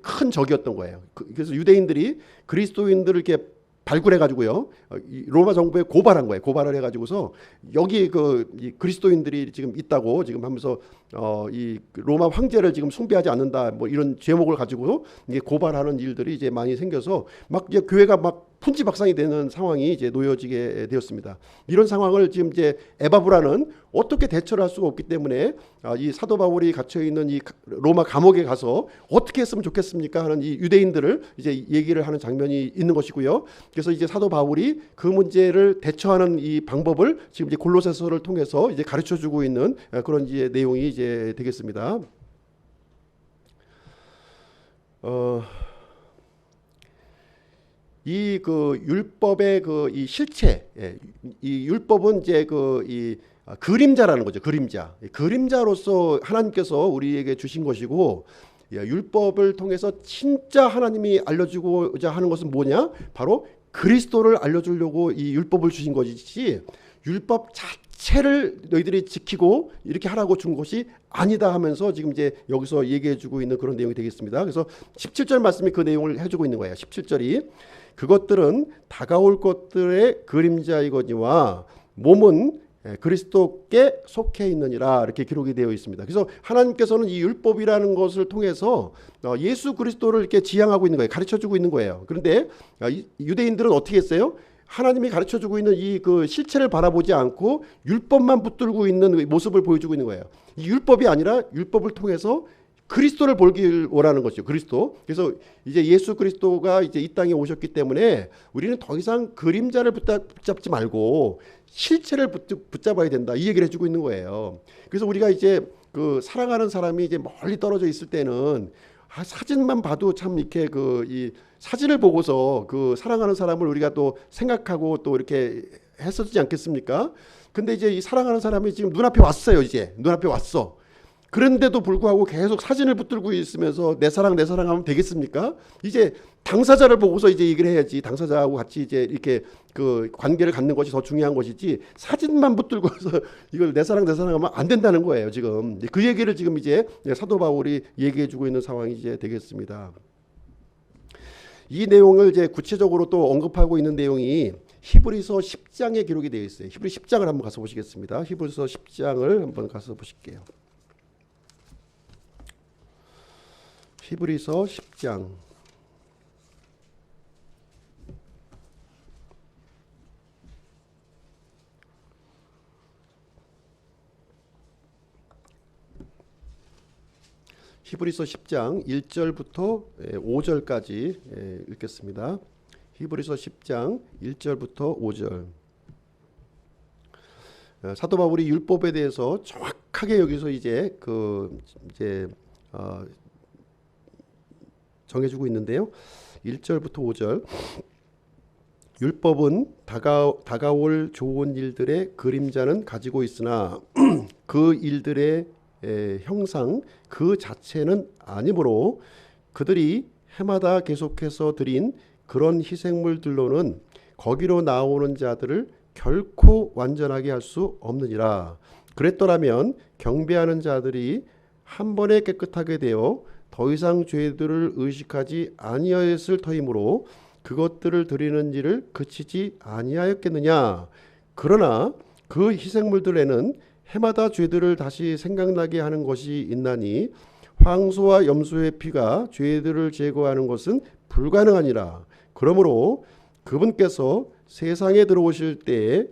큰 적이었던 거예요. 그래서 유대인들이 그리스도인들을 이렇게 발굴해 가지고요, 로마 정부에 고발한 거예요. 고발을 해 가지고서 여기 이 그리스도인들이 지금 있다고 지금 하면서 이 로마 황제를 지금 숭배하지 않는다, 뭐 이런 제목을 가지고 이게 고발하는 일들이 이제 많이 생겨서 막 이제 교회가 막 hun지박산이 되는 상황이 이제 놓여지게 되었습니다. 이런 상황을 지금 이제 에바브라는 어떻게 대처를 할 수가 없기 때문에 이 사도 바울이 갇혀 있는 이 로마 감옥에 가서 어떻게 했으면 좋겠습니까 하는 이 유대인들을 이제 얘기를 하는 장면이 있는 것이고요. 그래서 이제 사도 바울이 그 문제를 대처하는 이 방법을 지금 이제 골로새서를 통해서 이제 가르쳐 주고 있는 그런 이제 내용이 이제 되겠습니다. 이 그 율법의 그 이 실체, 이 율법은 이제 그 이 그림자라는 거죠. 그림자로서 하나님께서 우리에게 주신 것이고, 율법을 통해서 진짜 하나님이 알려주고자 하는 것은 뭐냐? 바로 그리스도를 알려주려고 이 율법을 주신 것이지, 율법 자체를 너희들이 지키고 이렇게 하라고 준 것이 아니다 하면서 지금 이제 여기서 얘기해주고 있는 그런 내용이 되겠습니다. 그래서 17절 말씀이 그 내용을 해주고 있는 거예요. 17절이 그것들은 다가올 것들의 그림자이거니와 몸은 그리스도께 속해 있느니라 이렇게 기록이 되어 있습니다. 그래서 하나님께서는 이 율법이라는 것을 통해서 예수 그리스도를 이렇게 지향하고 있는 거예요. 가르쳐주고 있는 거예요. 그런데 유대인들은 어떻게 했어요? 하나님이 가르쳐주고 있는 이 그 실체를 바라보지 않고 율법만 붙들고 있는 모습을 보여주고 있는 거예요. 이 율법이 아니라 율법을 통해서 그리스도를 보길 원하는 것이죠. 그리스도. 그래서 이제 예수 그리스도가 이제 이 땅에 오셨기 때문에 우리는 더 이상 그림자를 붙잡지 말고 실체를 붙잡아야 된다. 이 얘기를 해주고 있는 거예요. 그래서 우리가 이제 그 사랑하는 사람이 이제 멀리 떨어져 있을 때는 사진만 봐도 참 이렇게 이 사진을 보고서 그 사랑하는 사람을 우리가 또 생각하고 또 이렇게 했었지 않겠습니까? 근데 이제 이 사랑하는 사람이 지금 눈앞에 왔어요. 이제 눈앞에 왔어. 그런데도 불구하고 계속 사진을 붙들고 있으면서 내 사랑 하면 되겠습니까? 이제 당사자를 보고서 이제 얘기를 해야지. 당사자하고 같이 이제 이렇게 그 관계를 갖는 것이 더 중요한 것이지, 사진만 붙들고서 이걸 내 사랑 하면 안 된다는 거예요. 지금 그 얘기를 지금 이제 사도 바울이 얘기해주고 있는 상황이 이제 되겠습니다. 이 내용을 이제 구체적으로 또 언급하고 있는 내용이 히브리서 10장에 기록이 되어 있어요. 히브리 10장을 한번 가서 보시겠습니다. 히브리서 10장을 한번 가서 보실게요. 히브리서 10장. 히브리서 10장 1절부터 5절까지 읽겠습니다. 히브리서 10장 1절부터 5절. 사도 바울이 율법에 대해서 정확하게 여기서 이제 정해주고 있는데요. 1절부터 5절. 율법은 다가올 좋은 일들의 그림자는 가지고 있으나 그 일들의 형상 그 자체는 아니므로 그들이 해마다 계속해서 드린 그런 희생물들로는 거기로 나오는 자들을 결코 완전하게 할 수 없느니라. 그랬더라면 경배하는 자들이 한 번에 깨끗하게 되어 더 이상 죄들을 의식하지 아니하였을 터이므로 그것들을 드리는 일을 그치지 아니하였겠느냐. 그러나 그 희생물들에는 해마다 죄들을 다시 생각나게 하는 것이 있나니 황소와 염소의 피가 죄들을 제거하는 것은 불가능하니라. 그러므로 그분께서 세상에 들어오실 때에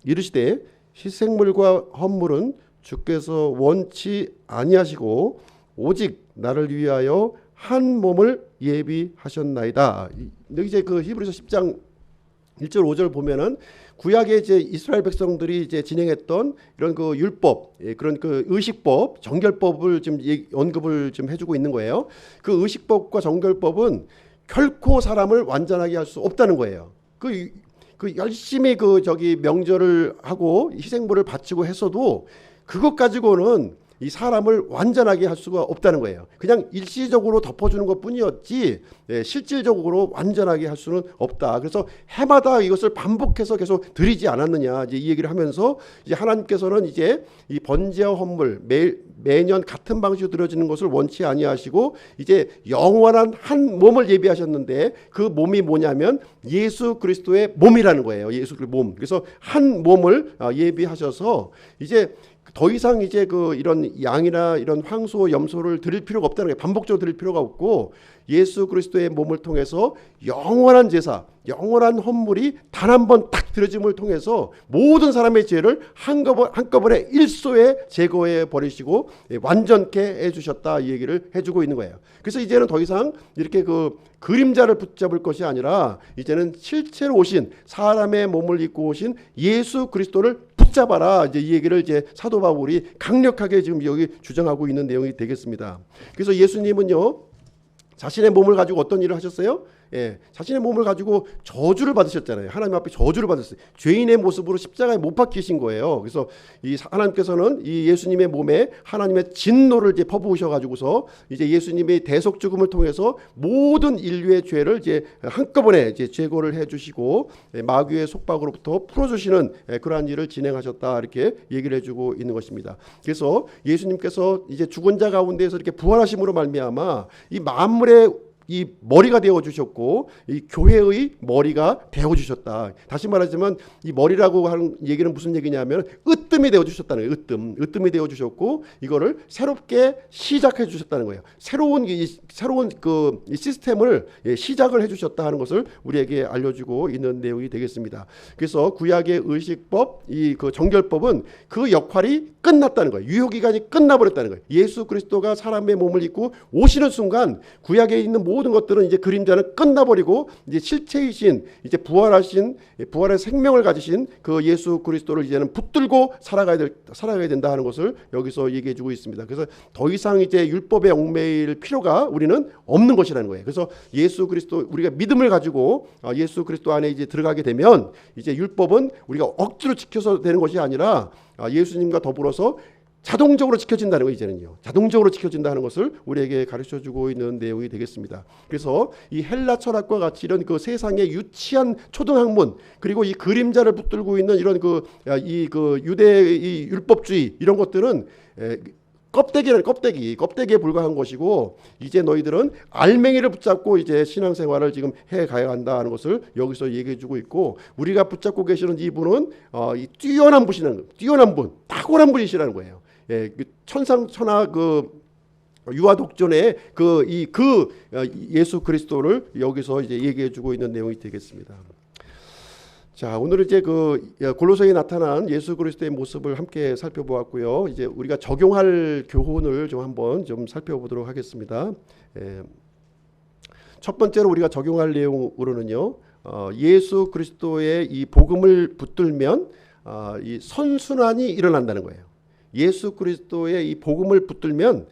이르시되 희생물과 헌물은 주께서 원치 아니하시고 오직 나를 위하여 한 몸을 예비하셨나이다. 이제 그 히브리서 10장 1절 5절 보면은 구약의 이제 이스라엘 백성들이 이제 진행했던 이런 그 율법, 그런 그 의식법, 정결법을 지금 언급을 좀 해주고 있는 거예요. 그 의식법과 정결법은 결코 사람을 완전하게 할 수 없다는 거예요. 그 열심히 명절을 하고 희생물을 바치고 했어도 그것 가지고는 이 사람을 완전하게 할 수가 없다는 거예요. 그냥 일시적으로 덮어주는 것뿐이었지 실질적으로 완전하게 할 수는 없다. 그래서 해마다 이것을 반복해서 계속 드리지 않았느냐 이제 이 얘기를 하면서 이제 하나님께서는 이제 이 번제와 헌물 매년 같은 방식으로 드려지는 것을 원치 아니하시고 이제 영원한 한 몸을 예비하셨는데 그 몸이 뭐냐면 예수 그리스도의 몸이라는 거예요. 예수 그리스도의 몸. 그래서 한 몸을 예비하셔서 이제 더 이상 이제 이런 양이나 이런 황소, 염소를 드릴 필요가 없다는 거예요. 반복적으로 드릴 필요가 없고 예수 그리스도의 몸을 통해서 영원한 제사, 영원한 헌물이 단 한 번 딱 드려짐을 통해서 모든 사람의 죄를 한꺼번에 일소에 제거해 버리시고 완전케 해주셨다, 이 얘기를 해주고 있는 거예요. 그래서 이제는 더 이상 이렇게 그림자를 붙잡을 것이 아니라 이제는 실제로 오신, 사람의 몸을 입고 오신 예수 그리스도를 붙잡아라, 이제 이 얘기를 이제 사도 바울이 강력하게 지금 여기 주장하고 있는 내용이 되겠습니다. 그래서 예수님은요, 자신의 몸을 가지고 어떤 일을 하셨어요? 자신의 몸을 가지고 저주를 받으셨잖아요. 하나님 앞에 저주를 받았어요. 죄인의 모습으로 십자가에 못 박히신 거예요. 그래서 이 하나님께서는 이 예수님의 몸에 하나님의 진노를 이제 퍼부으셔가지고서 이제 예수님의 대속 죽음을 통해서 모든 인류의 죄를 이제 한꺼번에 이제 제거를 해주시고 마귀의 속박으로부터 풀어주시는 그러한 일을 진행하셨다, 이렇게 얘기를 해주고 있는 것입니다. 그래서 예수님께서 이제 죽은 자 가운데에서 이렇게 부활하심으로 말미암아 이 만물의 이 머리가 되어 주셨고 이 교회의 머리가 되어 주셨다. 다시 말하자면 이 머리라고 하는 얘기는 무슨 얘기냐면 으뜸이 되어 주셨다는 거예요. 으뜸이 되어 주셨고 이거를 새롭게 시작해 주셨다는 거예요. 새로운 이 시스템을 시작을 해 주셨다 하는 것을 우리에게 알려주고 있는 내용이 되겠습니다. 그래서 구약의 의식법, 정결법은 그 역할이 끝났다는 거예요. 유효 기간이 끝나버렸다는 거예요. 예수 그리스도가 사람의 몸을 입고 오시는 순간 구약에 있는 모든 것들은 이제 그림자는 끝나버리고 이제 실체이신, 이제 부활하신, 부활의 생명을 가지신 그 예수 그리스도를 이제는 붙들고 살아가야 된다 하는 것을 여기서 얘기해주고 있습니다. 그래서 더 이상 이제 율법에 얽매일 필요가 우리는 없는 것이라는 거예요. 그래서 예수 그리스도, 우리가 믿음을 가지고 예수 그리스도 안에 이제 들어가게 되면 이제 율법은 우리가 억지로 지켜서 되는 것이 아니라 예수님과 더불어서 자동적으로 지켜진다는 거, 이제는요. 자동적으로 지켜진다는 것을 우리에게 가르쳐주고 있는 내용이 되겠습니다. 그래서 이 헬라 철학과 같이 이런 세상의 유치한 초등학문, 그리고 이 그림자를 붙들고 있는 이런 유대의 이 율법주의, 이런 것들은 껍데기에 불과한 것이고, 이제 너희들은 알맹이를 붙잡고 이제 신앙생활을 지금 해 가야 한다 하는 것을 여기서 얘기해주고 있고, 우리가 붙잡고 계시는 이분은 이 뛰어난 분, 탁월한 분이시라는 거예요. 천상천하 유아독존의 예수 그리스도를 여기서 이제 얘기해주고 있는 내용이 되겠습니다. 자, 오늘 이제 골로새에 나타난 예수 그리스도의 모습을 함께 살펴보았고요. 이제 우리가 적용할 교훈을 좀 한번 좀 살펴보도록 하겠습니다. 첫 번째로 우리가 적용할 내용으로는요, 예수 그리스도의 이 복음을 붙들면 이 선순환이 일어난다는 거예요. 예수 그리스도의 이 복음을 붙들면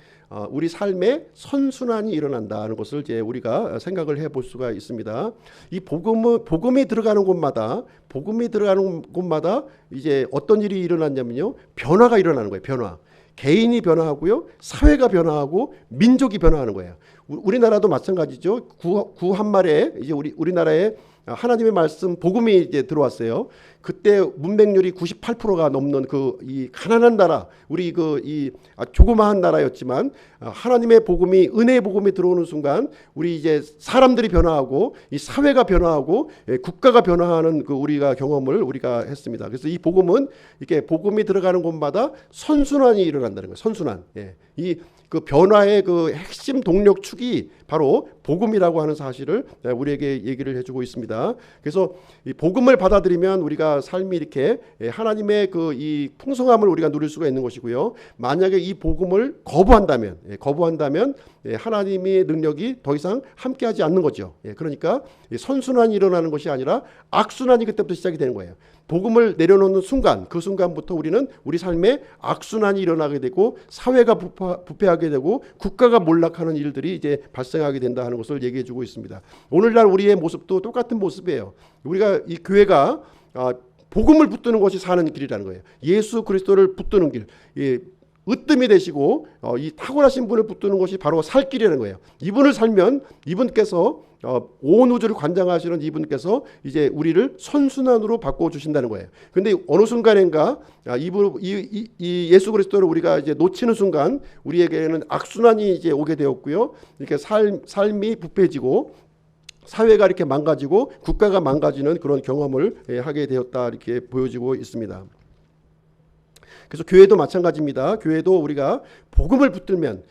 우리 삶에 선순환이 일어난다는 것을 이제 우리가 생각을 해볼 수가 있습니다. 이 복음이 들어가는 곳마다 이제 어떤 일이 일어났냐면요, 변화가 일어나는 거예요. 변화. 개인이 변화하고요, 사회가 변화하고 민족이 변화하는 거예요. 우리나라도 마찬가지죠. 구한말에 이제 우리나라에 하나님의 말씀 복음이 이제 들어왔어요. 그때 문맹률이 98%가 넘는 이 가난한 나라, 우리 이 조그마한 나라였지만 하나님의 복음이, 은혜의 복음이 들어오는 순간 우리 이제 사람들이 변화하고 이 사회가 변화하고 국가가 변화하는 우리가 경험을 우리가 했습니다. 그래서 이 복음은 이렇게 복음이 들어가는 곳마다 선순환이 일어난다는 거예요. 선순환. 이 변화의 핵심 동력축이 바로 복음이라고 하는 사실을 우리에게 얘기를 해주고 있습니다. 그래서 이 복음을 받아들이면 우리가 삶이 이렇게 하나님의 이 풍성함을 우리가 누릴 수가 있는 것이고요. 만약에 이 복음을 거부한다면 하나님의 능력이 더 이상 함께하지 않는 거죠. 그러니까 선순환이 일어나는 것이 아니라 악순환이 그때부터 시작이 되는 거예요. 복음을 내려놓는 순간, 그 순간부터 우리는 우리 삶에 악순환이 일어나게 되고 사회가 부패하게 되고 국가가 몰락하는 일들이 이제 발생하게 된다 하는 것을 얘기해 주고 있습니다. 오늘날 우리의 모습도 똑같은 모습이에요. 우리가 이 교회가 복음을 붙드는 것이 사는 길이라는 거예요. 예수 그리스도를 붙드는 길, 으뜸이 되시고 이 탁월하신 분을 붙드는 것이 바로 살 길이라는 거예요. 이분을 살면 이분께서 온 우주를 관장하시는 이분께서 이제 우리를 선순환으로 바꿔 주신다는 거예요. 근데 어느 순간인가 이 예수 그리스도를 우리가 이제 놓치는 순간 우리에게는 악순환이 이제 오게 되었고요. 이렇게 삶이 부패지고 사회가 이렇게 망가지고 국가가 망가지는 그런 경험을 하게 되었다, 이렇게 보여지고 있습니다. 그래서 교회도 마찬가지입니다. 교회도 우리가 복음을 붙들면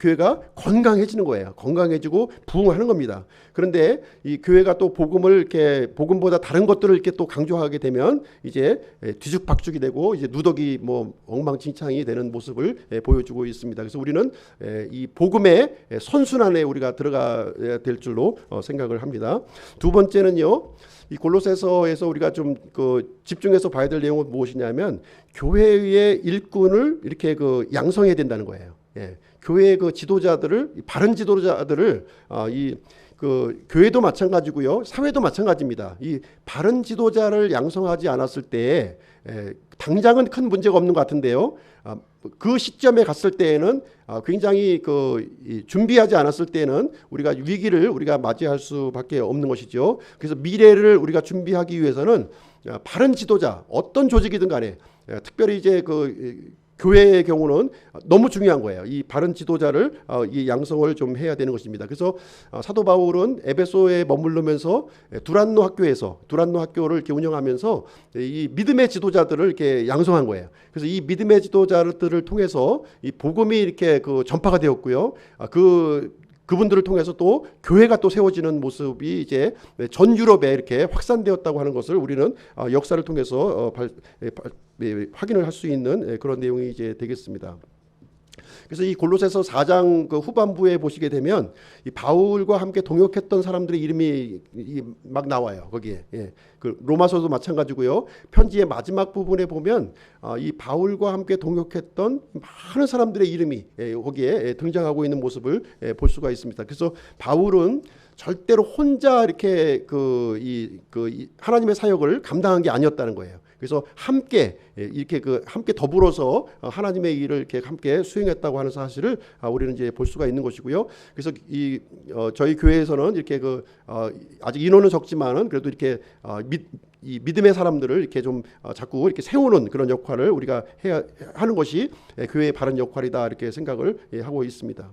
교회가 건강해지는 거예요. 건강해지고 부흥하는 겁니다. 그런데 이 교회가 또 복음을 이렇게 복음보다 다른 것들을 이렇게 또 강조하게 되면 이제 뒤죽박죽이 되고 이제 누더기 뭐 엉망진창이 되는 모습을 보여주고 있습니다. 그래서 우리는 이 복음의 선순환에 우리가 들어가야 될 줄로 생각을 합니다. 두 번째는요. 이 골로새서에서 우리가 좀 집중해서 봐야 될 내용은 무엇이냐면 교회의 일꾼을 이렇게 양성해야 된다는 거예요. 예. 교회의 지도자들을, 바른 지도자들을 교회도 마찬가지고요, 사회도 마찬가지입니다. 이 바른 지도자를 양성하지 않았을 때 당장은 큰 문제가 없는 것 같은데요. 그 시점에 갔을 때에는 굉장히 준비하지 않았을 때는 우리가 위기를 우리가 맞이할 수밖에 없는 것이죠. 그래서 미래를 우리가 준비하기 위해서는 바른 지도자, 어떤 조직이든 간에 특별히 이제 교회의 경우는 너무 중요한 거예요. 이 바른 지도자를 이 양성을 좀 해야 되는 것입니다. 그래서 사도 바울은 에베소에 머무르면서 두란노 학교를 이렇게 운영하면서 이 믿음의 지도자들을 이렇게 양성한 거예요. 그래서 이 믿음의 지도자들을 통해서 이 복음이 이렇게 전파가 되었고요. 그분들을 통해서 또 교회가 또 세워지는 모습이 이제 전 유럽에 이렇게 확산되었다고 하는 것을 우리는 역사를 통해서 확인을 할 수 있는 그런 내용이 이제 되겠습니다. 그래서 이 골로새서 4장 후반부에 보시게 되면 이 바울과 함께 동역했던 사람들의 이름이 막 나와요. 거기에. 예. 로마서도 마찬가지고요. 편지의 마지막 부분에 보면 이 바울과 함께 동역했던 많은 사람들의 이름이 거기에 등장하고 있는 모습을 볼 수가 있습니다. 그래서 바울은 절대로 혼자 이렇게 하나님의 사역을 감당한 게 아니었다는 거예요. 그래서 함께 이렇게 함께 더불어서 하나님의 일을 이렇게 함께 수행했다고 하는 사실을 우리는 이제 볼 수가 있는 것이고요. 그래서 저희 교회에서는 이렇게 아직 인원은 적지만은 그래도 이렇게 이 믿음의 사람들을 이렇게 좀 자꾸 이렇게 세우는 그런 역할을 우리가 해야 하는 것이 교회의 바른 역할이다, 이렇게 생각을 하고 있습니다.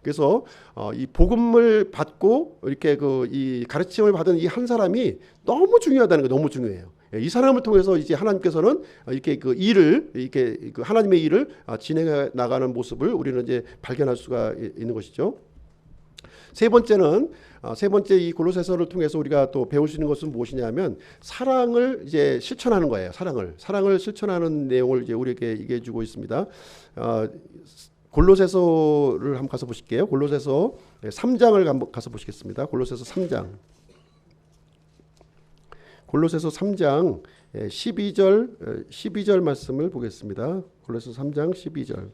그래서 이 복음을 받고 이렇게 이 가르침을 받은 이 한 사람이 너무 중요하다는 거, 너무 중요해요. 이 사람을 통해서 이제 하나님께서는 이렇게 일을 이렇게 하나님의 일을 진행해 나가는 모습을 우리는 이제 발견할 수가 있는 것이죠. 세 번째 이 골로새서를 통해서 우리가 또 배울 수 있는 것은 무엇이냐면 사랑을 이제 실천하는 거예요. 사랑을 실천하는 내용을 이제 우리에게 얘기해 주고 있습니다. 골로새서를 한번 가서 보실게요. 골로새서 3장을 한번 가서 보시겠습니다. 골로새서 3장. 골로새서 3장 12절 말씀을 보겠습니다. 골로새서 3장 12절.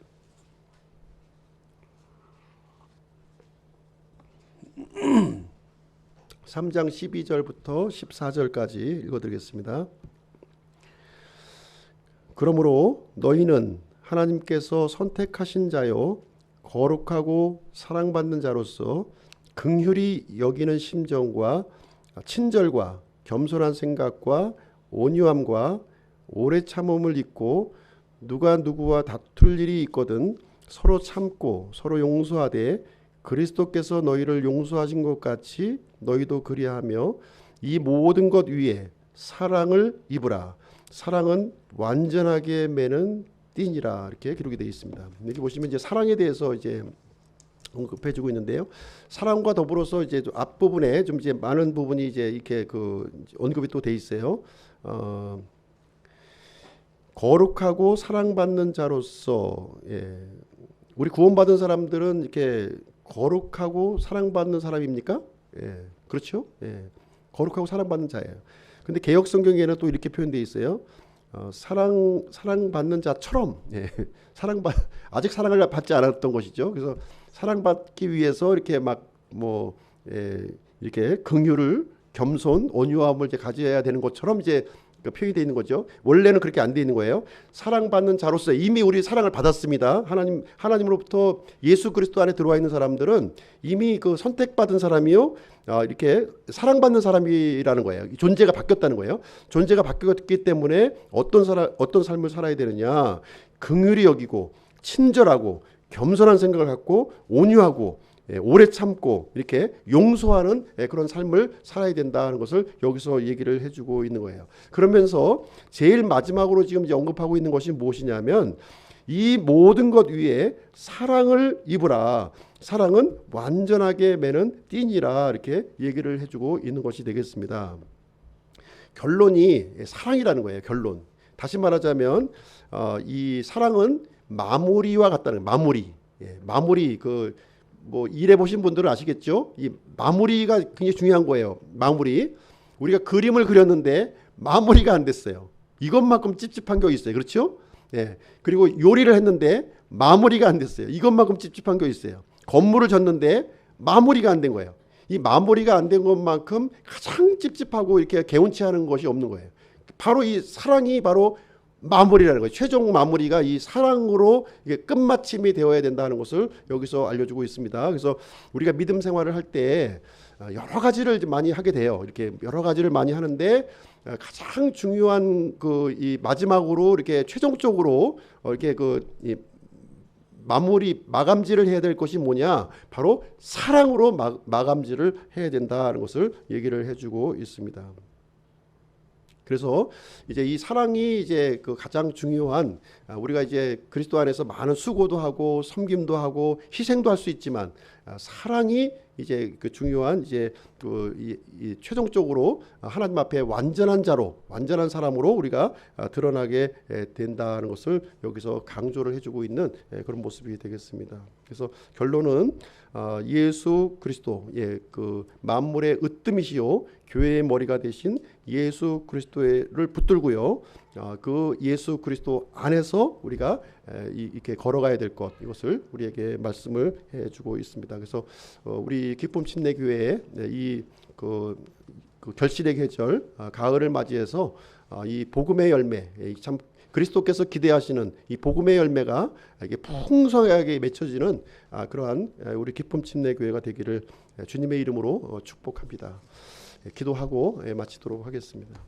(3장 12절부터 14절까지) 읽어드리겠습니다. 그러므로 너희는 하나님께서 선택하신 자요 거룩하고 사랑받는 자로서 긍휼히 여기는 심정과 친절과 겸손한 생각과 온유함과 오래 참음을 입고 누가 누구와 다툴 일이 있거든 서로 참고 서로 용서하되 그리스도께서 너희를 용서하신 것 같이 너희도 그리하며 이 모든 것 위에 사랑을 입으라. 사랑은 완전하게 매는 띠니라. 이렇게 기록이 되어 있습니다. 여기 보시면 이제 사랑에 대해서 이제 언급해주고 있는데요. 사랑과 더불어서 이제 앞부분에 좀 이제 많은 부분이 이제 이렇게 언급이 또 돼 있어요. 거룩하고 사랑받는 자로서, 우리 구원받은 사람들은 이렇게 거룩하고 사랑받는 사람입니까? 그렇죠? 거룩하고 사랑받는 자예요. 근데 개역 성경에는 또 이렇게 표현되어 있어요. 사랑받는 자처럼, 아직 사랑을 받지 않았던 것이죠. 그래서 사랑받기 위해서 이렇게 이렇게 긍휼을, 겸손, 온유함을 이제 가져야 되는 것처럼 이제 표현되어 있는 거죠. 원래는 그렇게 안 되어 있는 거예요. 사랑받는 자로서 이미 우리 사랑을 받았습니다. 하나님으로부터 예수 그리스도 안에 들어와 있는 사람들은 이미 그 선택받은 사람이요, 이렇게 사랑받는 사람이라는 거예요. 존재가 바뀌었다는 거예요. 존재가 바뀌었기 때문에 어떤 삶을 살아야 되느냐? 긍휼히 여기고 친절하고 겸손한 생각을 갖고 온유하고 오래 참고 이렇게 용서하는 그런 삶을 살아야 된다는 것을 여기서 얘기를 해주고 있는 거예요. 그러면서 제일 마지막으로 지금 이제 언급하고 있는 것이 무엇이냐면 이 모든 것 위에 사랑을 입으라. 사랑은 완전하게 매는 띠니라. 이렇게 얘기를 해주고 있는 것이 되겠습니다. 결론이 사랑이라는 거예요. 결론. 다시 말하자면 이 사랑은 마무리와 같다는 거예요. 마무리. 뭐 일해 보신 분들은 아시겠죠? 이 마무리가 굉장히 중요한 거예요. 마무리. 우리가 그림을 그렸는데 마무리가 안 됐어요. 이것만큼 찝찝한 게 있어요. 그렇죠? 예. 그리고 요리를 했는데 마무리가 안 됐어요. 이것만큼 찝찝한 게 있어요. 건물을 졌는데 마무리가 안 된 거예요. 이 마무리가 안 된 것만큼 가장 찝찝하고 이렇게 개운치 않은 것이 없는 거예요. 바로 이 사랑이 바로 마무리라는 거예요. 최종 마무리가 이 사랑으로 이게 끝마침이 되어야 된다는 것을 여기서 알려주고 있습니다. 그래서 우리가 믿음 생활을 할 때 여러 가지를 많이 하게 돼요. 이렇게 여러 가지를 많이 하는데 가장 중요한 이 마지막으로 이렇게 최종적으로 이렇게 이 마감질을 해야 될 것이 뭐냐? 바로 사랑으로 마감질을 해야 된다는 것을 얘기를 해주고 있습니다. 그래서 이제 이 사랑이 이제 그 가장 중요한, 우리가 이제 그리스도 안에서 많은 수고도 하고 섬김도 하고 희생도 할 수 있지만 사랑이 이제 그 중요한 이제 이 최종적으로 하나님 앞에 완전한 자로, 완전한 사람으로 우리가 드러나게 된다는 것을 여기서 강조를 해주고 있는 그런 모습이 되겠습니다. 그래서 결론은 예수 그리스도, 그 만물의 으뜸이시요 교회의 머리가 되신 예수 그리스도를 붙들고요, 그 예수 그리스도 안에서 우리가 이렇게 걸어가야 될 것, 이것을 우리에게 말씀을 해주고 있습니다. 그래서 우리 기쁨 침례교회의 그 결실의 계절, 가을을 맞이해서 이 복음의 열매, 참 그리스도께서 기대하시는 이 복음의 열매가 이게 풍성하게 맺혀지는 그러한 우리 기쁨 침례교회가 되기를 주님의 이름으로 축복합니다. 기도하고 마치도록 하겠습니다.